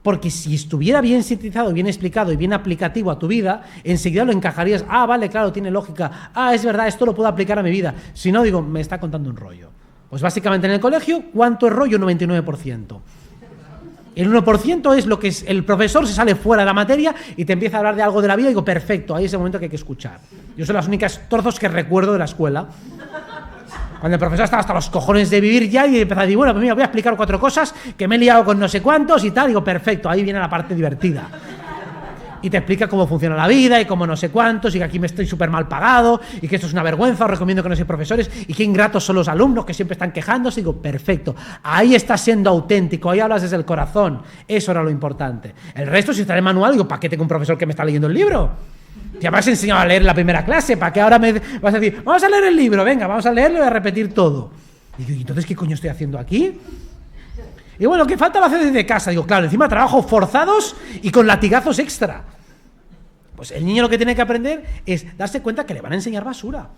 Porque si estuviera bien sintetizado, bien explicado y bien aplicativo a tu vida, enseguida lo encajarías. Ah, vale, claro, tiene lógica. Ah, es verdad, esto lo puedo aplicar a mi vida. Si no, digo, me está contando un rollo. Pues básicamente en el colegio, ¿cuánto es rollo? 99%. El 1% es lo que es el profesor se sale fuera de la materia y te empieza a hablar de algo de la vida y digo, perfecto, ahí es el momento que hay que escuchar. Yo son las únicas trozos que recuerdo de la escuela. Cuando el profesor estaba hasta los cojones de vivir ya y empezaba a decir, bueno, pues mira, voy a explicar 4 cosas que me he liado con no sé cuántos y tal. Digo, perfecto, ahí viene la parte divertida. Y te explica cómo funciona la vida y cómo no sé cuántos y que aquí me estoy súper mal pagado y que esto es una vergüenza, os recomiendo que no seáis profesores y qué ingratos son los alumnos que siempre están quejándose. Digo, perfecto, ahí estás siendo auténtico, ahí hablas desde el corazón. Eso era lo importante. El resto, si está en el manual, digo, ¿para qué tengo un profesor que me está leyendo el libro? Ya me has enseñado a leer en la primera clase, ¿para qué ahora me vas a decir, vamos a leer el libro, venga, vamos a leerlo y a repetir todo? Y digo, ¿y entonces qué coño estoy haciendo aquí? Y bueno, ¿qué falta lo hace desde casa? Digo, claro, encima trabajo forzados y con latigazos extra. Pues el niño lo que tiene que aprender es darse cuenta que le van a enseñar basura.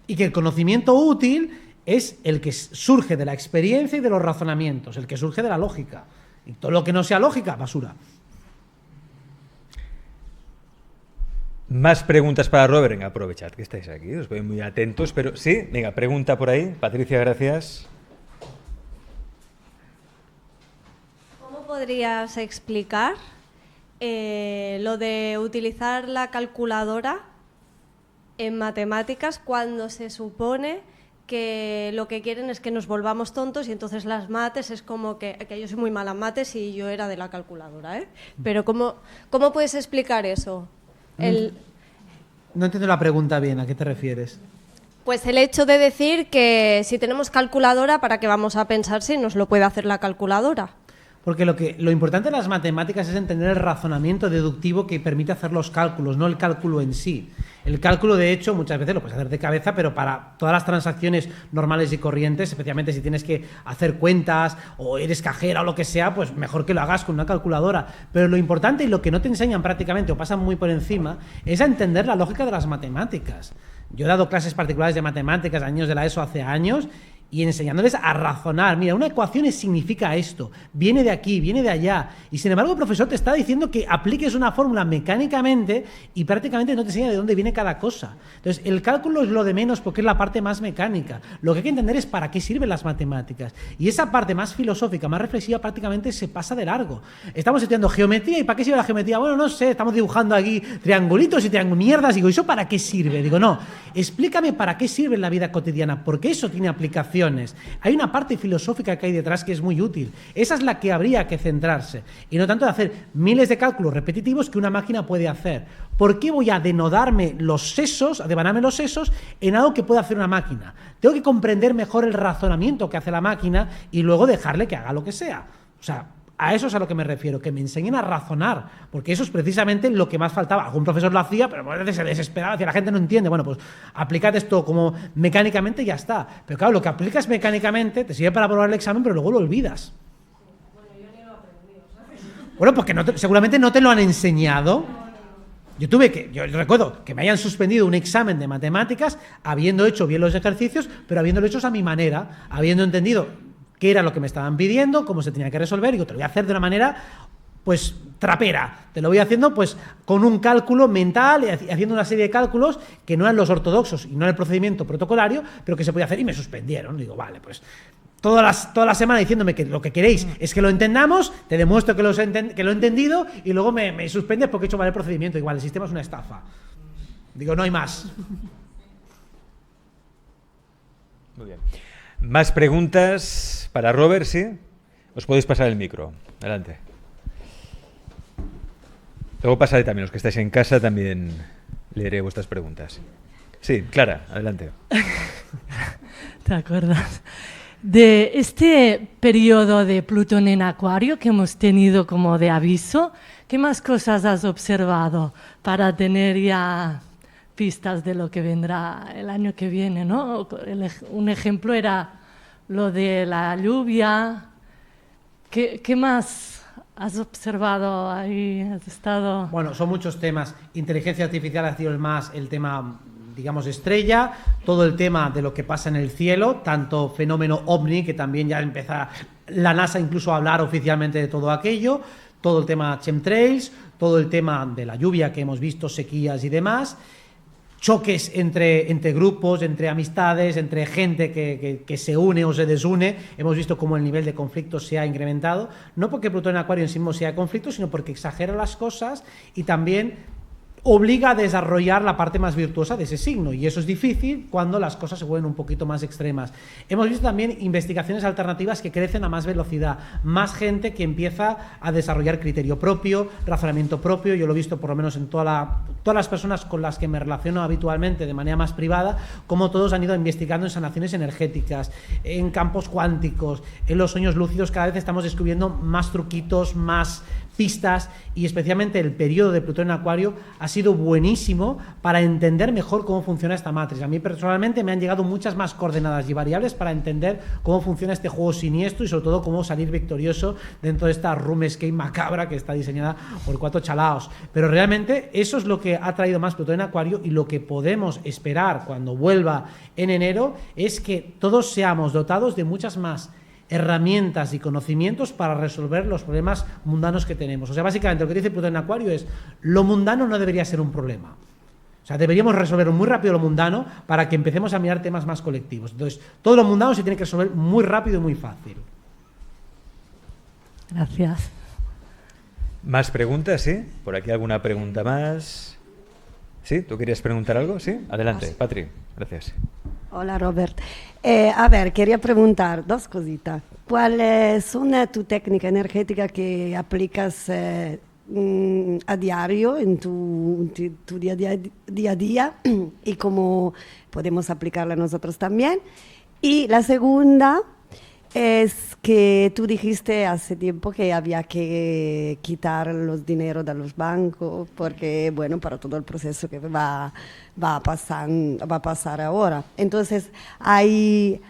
Y que el conocimiento útil es el que surge de la experiencia y de los razonamientos, el que surge de la lógica. Y todo lo que no sea lógica, basura. Más preguntas para Robert. Venga, aprovechad que estáis aquí, os veo muy atentos, pero sí, venga, pregunta por ahí. Patricia, gracias. ¿Cómo podrías explicar lo de utilizar la calculadora en matemáticas cuando se supone que lo que quieren es que nos volvamos tontos y entonces las mates es como que yo soy muy mala en mates y yo era de la calculadora, ¿eh? Pero ¿cómo puedes explicar eso? No entiendo la pregunta bien, ¿a qué te refieres? Pues el hecho de decir que si tenemos calculadora, ¿para qué vamos a pensar si nos lo puede hacer la calculadora? Porque lo importante de las matemáticas es entender el razonamiento deductivo que permite hacer los cálculos, no el cálculo en sí. El cálculo, de hecho, muchas veces lo puedes hacer de cabeza, pero para todas las transacciones normales y corrientes, especialmente si tienes que hacer cuentas o eres cajera o lo que sea, pues mejor que lo hagas con una calculadora. Pero lo importante y lo que no te enseñan prácticamente o pasan muy por encima es a entender la lógica de las matemáticas. Yo he dado clases particulares de matemáticas, años de la ESO hace años, y enseñándoles a razonar. Mira, una ecuación significa esto, viene de aquí, viene de allá. Y sin embargo el profesor te está diciendo que apliques una fórmula mecánicamente y prácticamente no te enseña de dónde viene cada cosa. Entonces el cálculo es lo de menos porque es la parte más mecánica. Lo que hay que entender es para qué sirven las matemáticas. Y esa parte más filosófica, más reflexiva, prácticamente se pasa de largo. Estamos estudiando geometría, ¿y para qué sirve la geometría? Bueno, no sé, estamos dibujando aquí triangulitos y mierdas. Digo, ¿y eso para qué sirve? Digo, no, explícame para qué sirve en la vida cotidiana, porque eso tiene aplicación. Hay una parte filosófica que hay detrás que es muy útil. Esa es la que habría que centrarse. Y no tanto de hacer miles de cálculos repetitivos que una máquina puede hacer. ¿Por qué voy a denodarme los sesos, a devanarme los sesos en algo que puede hacer una máquina? Tengo que comprender mejor el razonamiento que hace la máquina y luego dejarle que haga lo que sea. O sea, a eso es a lo que me refiero, que me enseñen a razonar, porque eso es precisamente lo que más faltaba. Algún profesor lo hacía, pero a veces se desesperaba, decía, la gente no entiende. Bueno, pues aplicad esto como mecánicamente y ya está. Pero claro, lo que aplicas mecánicamente te sirve para aprobar el examen, pero luego lo olvidas. Bueno, yo ni lo he aprendido, ¿sabes? Bueno, porque seguramente no te lo han enseñado. Yo recuerdo que me hayan suspendido un examen de matemáticas habiendo hecho bien los ejercicios, pero habiéndolo hecho a mi manera, habiendo entendido qué era lo que me estaban pidiendo, cómo se tenía que resolver, y digo, te lo voy a hacer de una manera, pues, trapera. Te lo voy haciendo, pues, con un cálculo mental, haciendo una serie de cálculos que no eran los ortodoxos y no era el procedimiento protocolario, pero que se podía hacer, y me suspendieron. Digo, vale, pues, toda la semana diciéndome que lo que queréis es que lo entendamos, te demuestro que lo he entendido, y luego me suspendes porque he hecho mal el procedimiento. Igual, el sistema es una estafa. Digo, no hay más. Muy bien. Más preguntas para Robert, ¿sí? Os podéis pasar el micro. Adelante. Luego pasaré también, los que estáis en casa también leeré vuestras preguntas. Sí, Clara, adelante. ¿Te acuerdas? De este periodo de Plutón en Acuario que hemos tenido como de aviso, ¿qué más cosas has observado para tener ya pistas de lo que vendrá el año que viene, ¿no? Un ejemplo era lo de la lluvia. ¿Qué más has observado ahí? ¿Has estado...? Bueno, son muchos temas. Inteligencia artificial ha sido el tema, digamos, estrella. Todo el tema de lo que pasa en el cielo, tanto fenómeno OVNI, que también ya empieza la NASA incluso a hablar oficialmente de todo aquello, todo el tema chemtrails, todo el tema de la lluvia que hemos visto, sequías y demás. Choques entre grupos, entre amistades, entre gente que se une o se desune. Hemos visto cómo el nivel de conflicto se ha incrementado, no porque Plutón en Acuario en sí mismo sea conflicto, sino porque exagera las cosas y también obliga a desarrollar la parte más virtuosa de ese signo, y eso es difícil cuando las cosas se vuelven un poquito más extremas. Hemos visto también investigaciones alternativas que crecen a más velocidad, más gente que empieza a desarrollar criterio propio, razonamiento propio. Yo lo he visto por lo menos en todas las personas con las que me relaciono habitualmente de manera más privada, como todos han ido investigando en sanaciones energéticas, en campos cuánticos, en los sueños lúcidos. Cada vez estamos descubriendo más truquitos, más pistas, y especialmente el periodo de Plutón en Acuario ha sido buenísimo para entender mejor cómo funciona esta matriz. A mí personalmente me han llegado muchas más coordenadas y variables para entender cómo funciona este juego siniestro y sobre todo cómo salir victorioso dentro de esta room escape macabra que está diseñada por 4 chalaos. Pero realmente eso es lo que ha traído más Plutón en Acuario, y lo que podemos esperar cuando vuelva en enero es que todos seamos dotados de muchas más herramientas y conocimientos para resolver los problemas mundanos que tenemos. O sea, básicamente lo que dice Plutón en Acuario es: lo mundano no debería ser un problema. O sea, deberíamos resolver muy rápido lo mundano para que empecemos a mirar temas más colectivos. Entonces, todo lo mundano se tiene que resolver muy rápido y muy fácil. Gracias. ¿Más preguntas, sí? ¿Por aquí alguna pregunta más? ¿Sí? ¿Tú querías preguntar algo? Sí, adelante, Patri. Gracias. Hola, Robert. A ver, quería preguntar dos cositas. ¿Cuál es tu técnica energética que aplicas a diario en tu día a día y cómo podemos aplicarla nosotros también? Y la segunda es que tú dijiste hace tiempo que había que quitar los dineros de los bancos porque, bueno, para todo el proceso que va a pasar ahora. Entonces, hay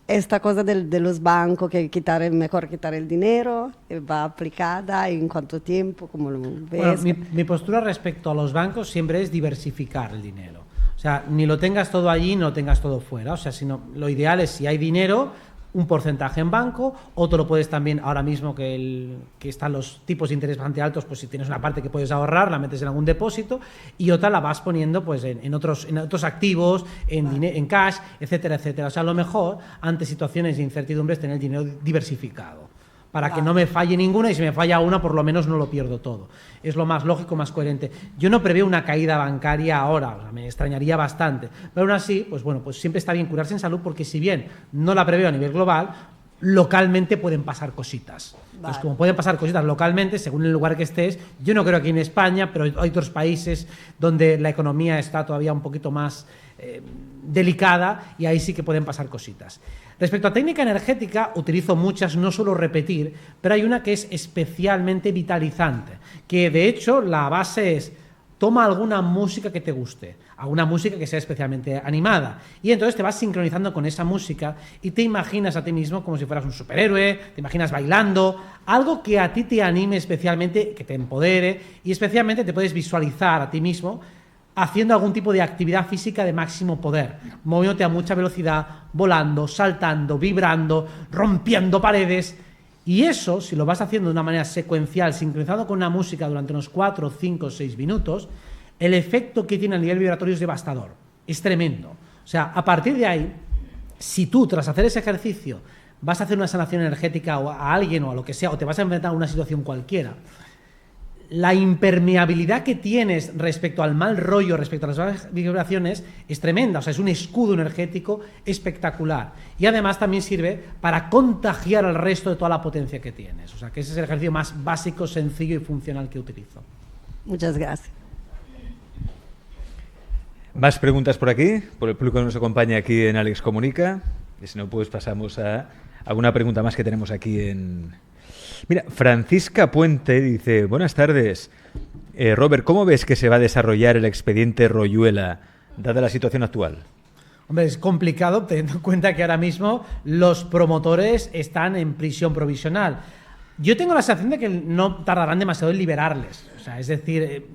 esta cosa de los bancos, que mejor quitar el dinero, va aplicada, ¿en cuánto tiempo? ¿Cómo lo ves? Bueno, mi postura respecto a los bancos siempre es diversificar el dinero. O sea, ni lo tengas todo allí, ni lo tengas todo fuera. O sea, sino, lo ideal es, si hay dinero, un porcentaje en banco, otro lo puedes también, ahora mismo que están los tipos de interés bastante altos, pues si tienes una parte que puedes ahorrar, la metes en algún depósito, y otra la vas poniendo pues en otros activos, en cash, etcétera, etcétera. O sea, lo mejor, ante situaciones de incertidumbre, es tener el dinero diversificado, para que no me falle ninguna, y si me falla una, por lo menos no lo pierdo todo. Es lo más lógico, más coherente. Yo no preveo una caída bancaria ahora, o sea, me extrañaría bastante, pero aún así, pues bueno, pues siempre está bien curarse en salud, porque si bien no la preveo a nivel global, localmente pueden pasar cositas. Entonces, como pueden pasar cositas localmente, según el lugar que estés, yo no creo aquí en España, pero hay otros países donde la economía está todavía un poquito más delicada, y ahí sí que pueden pasar cositas. Respecto a técnica energética, utilizo muchas, no suelo repetir, pero hay una que es especialmente vitalizante, que de hecho la base es: toma alguna música que te guste, alguna música que sea especialmente animada, y entonces te vas sincronizando con esa música y te imaginas a ti mismo como si fueras un superhéroe, te imaginas bailando, algo que a ti te anime especialmente, que te empodere, y especialmente te puedes visualizar a ti mismo haciendo algún tipo de actividad física de máximo poder, moviéndote a mucha velocidad, volando, saltando, vibrando, rompiendo paredes. Y eso, si lo vas haciendo de una manera secuencial, sincronizado con una música durante unos 4, 5, 6 minutos, el efecto que tiene a nivel vibratorio es devastador, es tremendo. O sea, a partir de ahí, si tú, tras hacer ese ejercicio, vas a hacer una sanación energética a alguien o a lo que sea, o te vas a enfrentar a una situación cualquiera, la impermeabilidad que tienes respecto al mal rollo, respecto a las bajas vibraciones, es tremenda. O sea, es un escudo energético espectacular. Y además también sirve para contagiar al resto de toda la potencia que tienes. O sea, que ese es el ejercicio más básico, sencillo y funcional que utilizo. Muchas gracias. ¿Más preguntas por aquí? Por el público que nos acompaña aquí en Alex Comunica. Y si no, pues pasamos a alguna pregunta más que tenemos aquí en... Mira, Francisca Puente dice: buenas tardes. Robert, ¿cómo ves que se va a desarrollar el expediente Royuela, dada la situación actual? Hombre, es complicado teniendo en cuenta que ahora mismo los promotores están en prisión provisional. Yo tengo la sensación de que no tardarán demasiado en liberarles. O sea, es decir,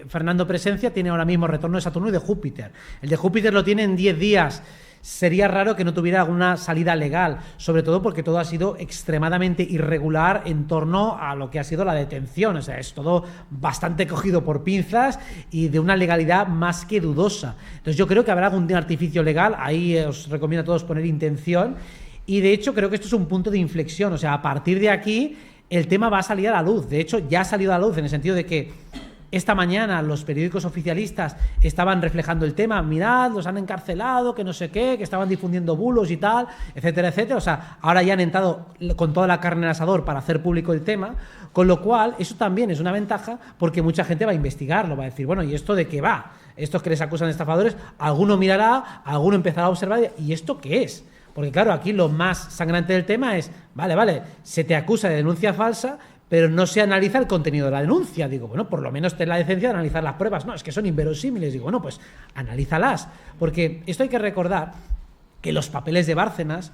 Fernando Presencia tiene ahora mismo retorno de Saturno y de Júpiter. El de Júpiter lo tiene en 10 días. Sería raro que no tuviera alguna salida legal, sobre todo porque todo ha sido extremadamente irregular en torno a lo que ha sido la detención. O sea, es todo bastante cogido por pinzas y de una legalidad más que dudosa. Entonces yo creo que habrá algún artificio legal. Ahí os recomiendo a todos poner intención, y de hecho creo que esto es un punto de inflexión. O sea, a partir de aquí el tema va a salir a la luz. De hecho, ya ha salido a la luz, en el sentido de que esta mañana los periódicos oficialistas estaban reflejando el tema: mirad, los han encarcelado, que no sé qué, que estaban difundiendo bulos y tal, etcétera, etcétera. O sea, ahora ya han entrado con toda la carne al asador para hacer público el tema, con lo cual eso también es una ventaja, porque mucha gente va a investigarlo, va a decir: bueno, ¿y esto de qué va? Estos que les acusan de estafadores, alguno mirará, alguno empezará a observar, ¿y esto qué es? Porque claro, aquí lo más sangrante del tema es: vale, se te acusa de denuncia falsa, pero no se analiza el contenido de la denuncia. Digo, bueno, por lo menos ten la decencia de analizar las pruebas. No, es que son inverosímiles. Digo, bueno, pues analízalas. Porque esto hay que recordar que los papeles de Bárcenas,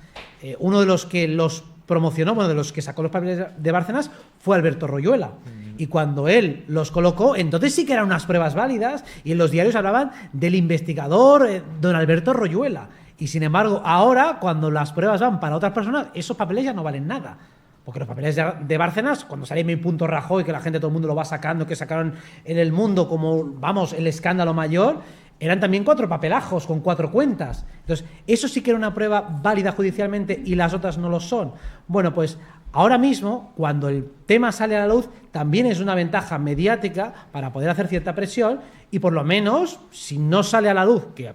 uno de los que los promocionó, bueno, de los que sacó los papeles de Bárcenas, fue Alberto Royuela. Y cuando él los colocó, entonces sí que eran unas pruebas válidas, y en los diarios hablaban del investigador don Alberto Royuela. Y sin embargo, ahora, cuando las pruebas van para otras personas, esos papeles ya no valen nada. Porque los papeles de Bárcenas, cuando sale Mi Punto Rajoy, que la gente, todo el mundo lo va sacando, que sacaron en El Mundo como, vamos, el escándalo mayor, eran también 4 papelajos con 4 cuentas. Entonces, eso sí que era una prueba válida judicialmente, y las otras no lo son. Bueno, pues ahora mismo, cuando el tema sale a la luz, también es una ventaja mediática para poder hacer cierta presión, y por lo menos, si no sale a la luz, que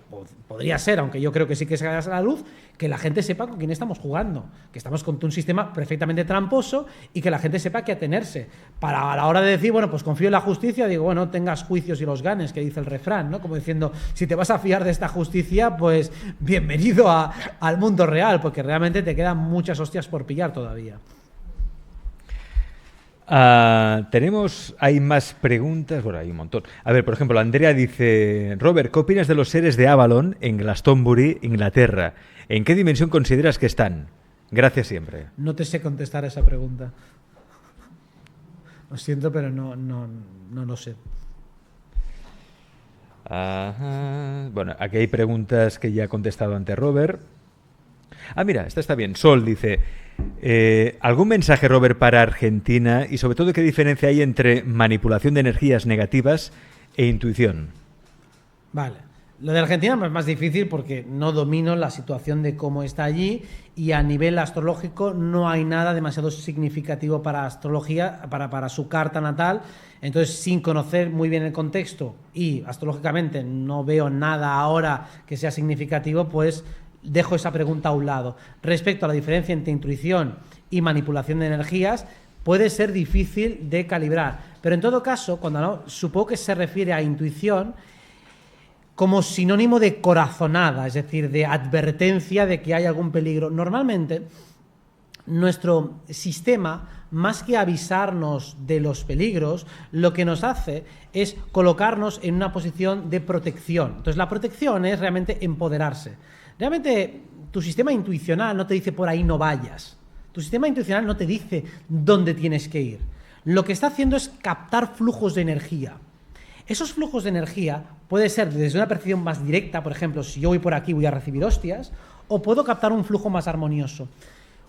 podría ser, aunque yo creo que sí que sale a la luz, que la gente sepa con quién estamos jugando, que estamos con un sistema perfectamente tramposo, y que la gente sepa qué atenerse. Para a la hora de decir, bueno, pues confío en la justicia, digo, bueno, tengas juicios y los ganes, que dice el refrán, ¿no? Como diciendo, si te vas a fiar de esta justicia, pues bienvenido al mundo real, porque realmente te quedan muchas hostias por pillar todavía. Hay más preguntas, bueno, hay un montón. A ver, por ejemplo, Andrea dice: Robert, ¿qué opinas de los seres de Avalon en Glastonbury, Inglaterra? ¿En qué dimensión consideras que están? Gracias siempre. No te sé contestar a esa pregunta. Lo siento, pero no lo sé. Ajá. Bueno, aquí hay preguntas que ya ha contestado ante Robert. Ah, mira, esta está bien. Sol dice, ¿algún mensaje, Robert, para Argentina? Y sobre todo, ¿qué diferencia hay entre manipulación de energías negativas e intuición? Vale. Lo de Argentina es más difícil porque no domino la situación de cómo está allí y a nivel astrológico no hay nada demasiado significativo para astrología, para su carta natal. Entonces, sin conocer muy bien el contexto y astrológicamente no veo nada ahora que sea significativo, pues dejo esa pregunta a un lado. Respecto a la diferencia entre intuición y manipulación de energías, puede ser difícil de calibrar. Pero en todo caso, supongo que se refiere a intuición como sinónimo de corazonada, es decir, de advertencia de que hay algún peligro. Normalmente, nuestro sistema, más que avisarnos de los peligros, lo que nos hace es colocarnos en una posición de protección. Entonces, la protección es realmente empoderarse. Realmente, tu sistema intuicional no te dice por ahí no vayas. Tu sistema intuicional no te dice dónde tienes que ir. Lo que está haciendo es captar flujos de energía. Esos flujos de energía puede ser desde una percepción más directa, por ejemplo, si yo voy por aquí voy a recibir hostias, o puedo captar un flujo más armonioso.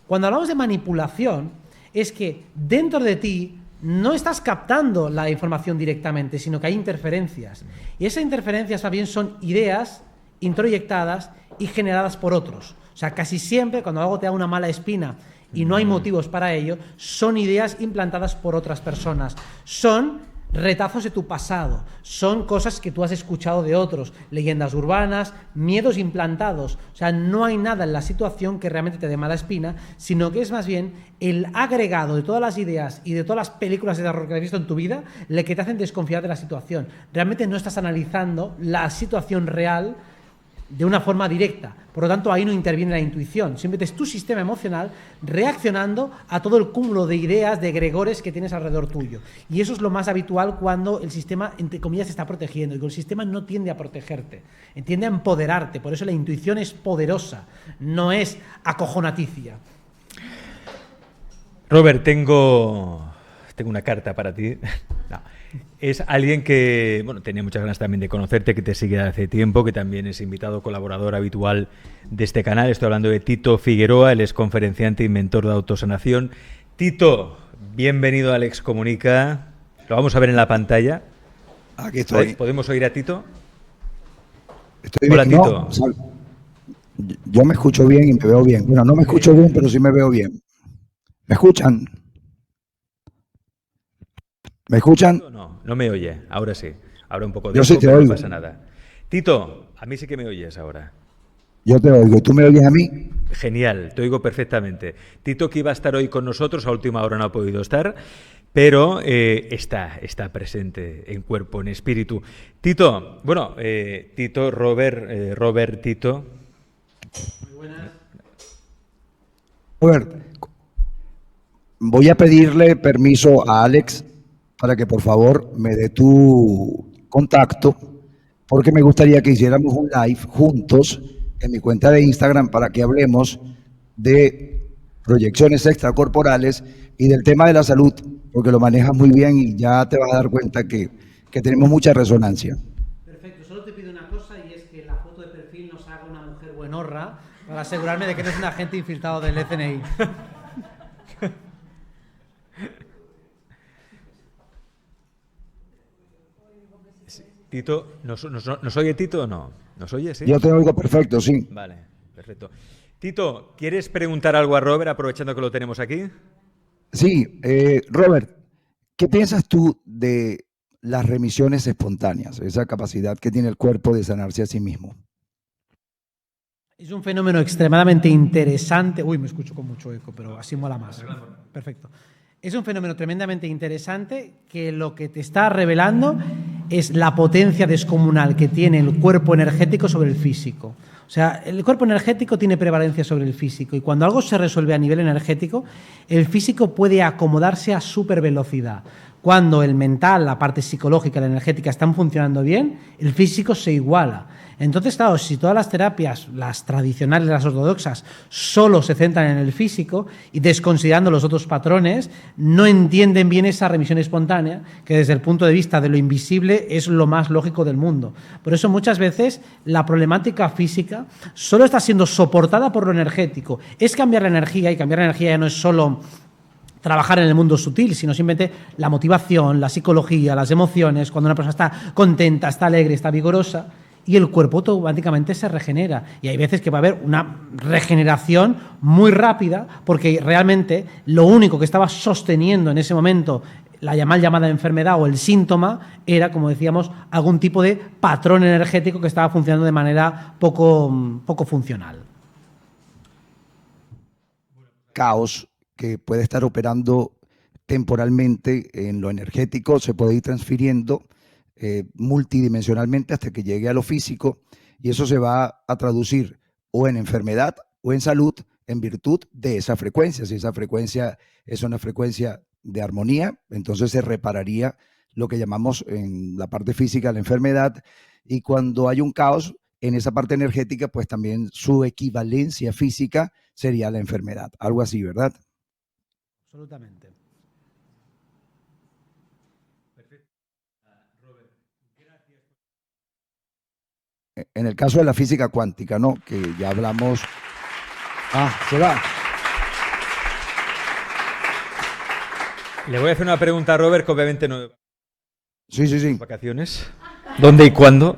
Cuando hablamos de manipulación, es que dentro de ti no estás captando la información directamente, sino que hay interferencias. Y esas interferencias también son ideas introyectadas y generadas por otros. O sea, casi siempre cuando algo te da una mala espina y no hay motivos para ello, son ideas implantadas por otras personas. Son retazos de tu pasado, son cosas que tú has escuchado de otros, leyendas urbanas, miedos implantados. O sea, no hay nada en la situación que realmente te dé mala espina, sino que es más bien el agregado de todas las ideas y de todas las películas de terror que has visto en tu vida, le que te hacen desconfiar de la situación. Realmente no estás analizando la situación real de una forma directa. Por lo tanto, ahí no interviene la intuición. Simplemente es tu sistema emocional reaccionando a todo el cúmulo de ideas, de egregores que tienes alrededor tuyo. Y eso es lo más habitual cuando el sistema, entre comillas, se está protegiendo. Y el sistema no tiende a protegerte, tiende a empoderarte. Por eso la intuición es poderosa, no es acojonaticia. Robert, tengo una carta para ti. No. Es alguien que, bueno, tenía muchas ganas también de conocerte, que te sigue hace tiempo, que también es invitado, colaborador habitual de este canal. Estoy hablando de Tito Figueroa, él es conferenciante y mentor de autosanación. Tito, bienvenido a Alex Comunica. Lo vamos a ver en la pantalla. Aquí estoy. ¿Podemos oír a Tito? Estoy Hola, bien. Tito. No, yo me escucho bien y me veo bien. Bueno, no me escucho bien, pero sí me veo bien. ¿Me escuchan? ¿Me escuchan? No me oye. Ahora sí. Ahora un poco de Yo sí eco, te pero oigo. no pasa nada. Tito, a mí sí que me oyes ahora. Yo te oigo. ¿Y tú me oyes a mí? Genial, te oigo perfectamente. Tito, que iba a estar hoy con nosotros, a última hora no ha podido estar, pero está presente en cuerpo, en espíritu. Tito, bueno, Tito, Robert, Tito. Muy buenas. Robert, voy a pedirle permiso a Alex para que por favor me dé tu contacto, porque me gustaría que hiciéramos un live juntos en mi cuenta de Instagram para que hablemos de proyecciones extracorporales y del tema de la salud, porque lo manejas muy bien y ya te vas a dar cuenta que tenemos mucha resonancia. Perfecto, solo te pido una cosa y es que la foto de perfil nos haga una mujer buenorra para asegurarme de que no es un agente infiltrado del FNI. Tito, ¿nos oye Tito o no? ¿Nos oye, sí? Yo te oigo perfecto, sí. Vale, perfecto. Tito, ¿quieres preguntar algo a Robert aprovechando que lo tenemos aquí? Sí, Robert, ¿qué piensas tú de las remisiones espontáneas, esa capacidad que tiene el cuerpo de sanarse a sí mismo? Es un fenómeno extremadamente interesante. Uy, me escucho con mucho eco, pero así mola más. Perfecto. Es un fenómeno tremendamente interesante que lo que te está revelando es la potencia descomunal que tiene el cuerpo energético sobre el físico. O sea, el cuerpo energético tiene prevalencia sobre el físico y cuando algo se resuelve a nivel energético, el físico puede acomodarse a supervelocidad. Cuando el mental, la parte psicológica, la energética están funcionando bien, el físico se iguala. Entonces, claro, si todas las terapias, las tradicionales, las ortodoxas, solo se centran en el físico y desconsiderando los otros patrones, no entienden bien esa remisión espontánea, que desde el punto de vista de lo invisible es lo más lógico del mundo. Por eso muchas veces la problemática física solo está siendo soportada por lo energético. Es cambiar la energía, y cambiar la energía ya no es solo trabajar en el mundo sutil, sino simplemente la motivación, la psicología, las emociones, cuando una persona está contenta, está alegre, está vigorosa, y el cuerpo automáticamente se regenera. Y hay veces que va a haber una regeneración muy rápida, porque realmente lo único que estaba sosteniendo en ese momento la mal llamada enfermedad o el síntoma era, como decíamos, algún tipo de patrón energético que estaba funcionando de manera poco funcional. Caos que puede estar operando temporalmente en lo energético, se puede ir transfiriendo multidimensionalmente hasta que llegue a lo físico, y eso se va a traducir o en enfermedad o en salud en virtud de esa frecuencia. Si esa frecuencia es una frecuencia de armonía, entonces se repararía lo que llamamos en la parte física la enfermedad, y cuando hay un caos en esa parte energética, pues también su equivalencia física sería la enfermedad. Algo así, ¿verdad? Absolutamente. En el caso de la física cuántica, ¿no? Que ya hablamos. Se va. Le voy a hacer una pregunta a Robert, que obviamente no. Sí. ¿Vacaciones? ¿Dónde y cuándo?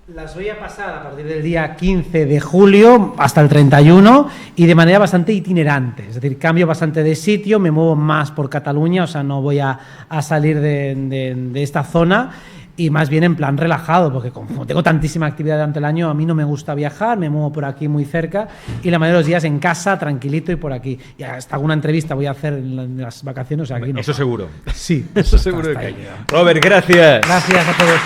Las voy a pasar a partir del día 15 de julio hasta el 31 y de manera bastante itinerante. Es decir, cambio bastante de sitio, me muevo más por Cataluña, o sea, no voy a salir de esta zona, y más bien en plan relajado, porque como tengo tantísima actividad durante el año, a mí no me gusta viajar, me muevo por aquí muy cerca y la mayoría de los días en casa, tranquilito y por aquí. Y hasta alguna entrevista voy a hacer en las vacaciones. O sea, aquí no. Eso seguro. Sí. Eso seguro que hay. Robert, gracias. Gracias a todos.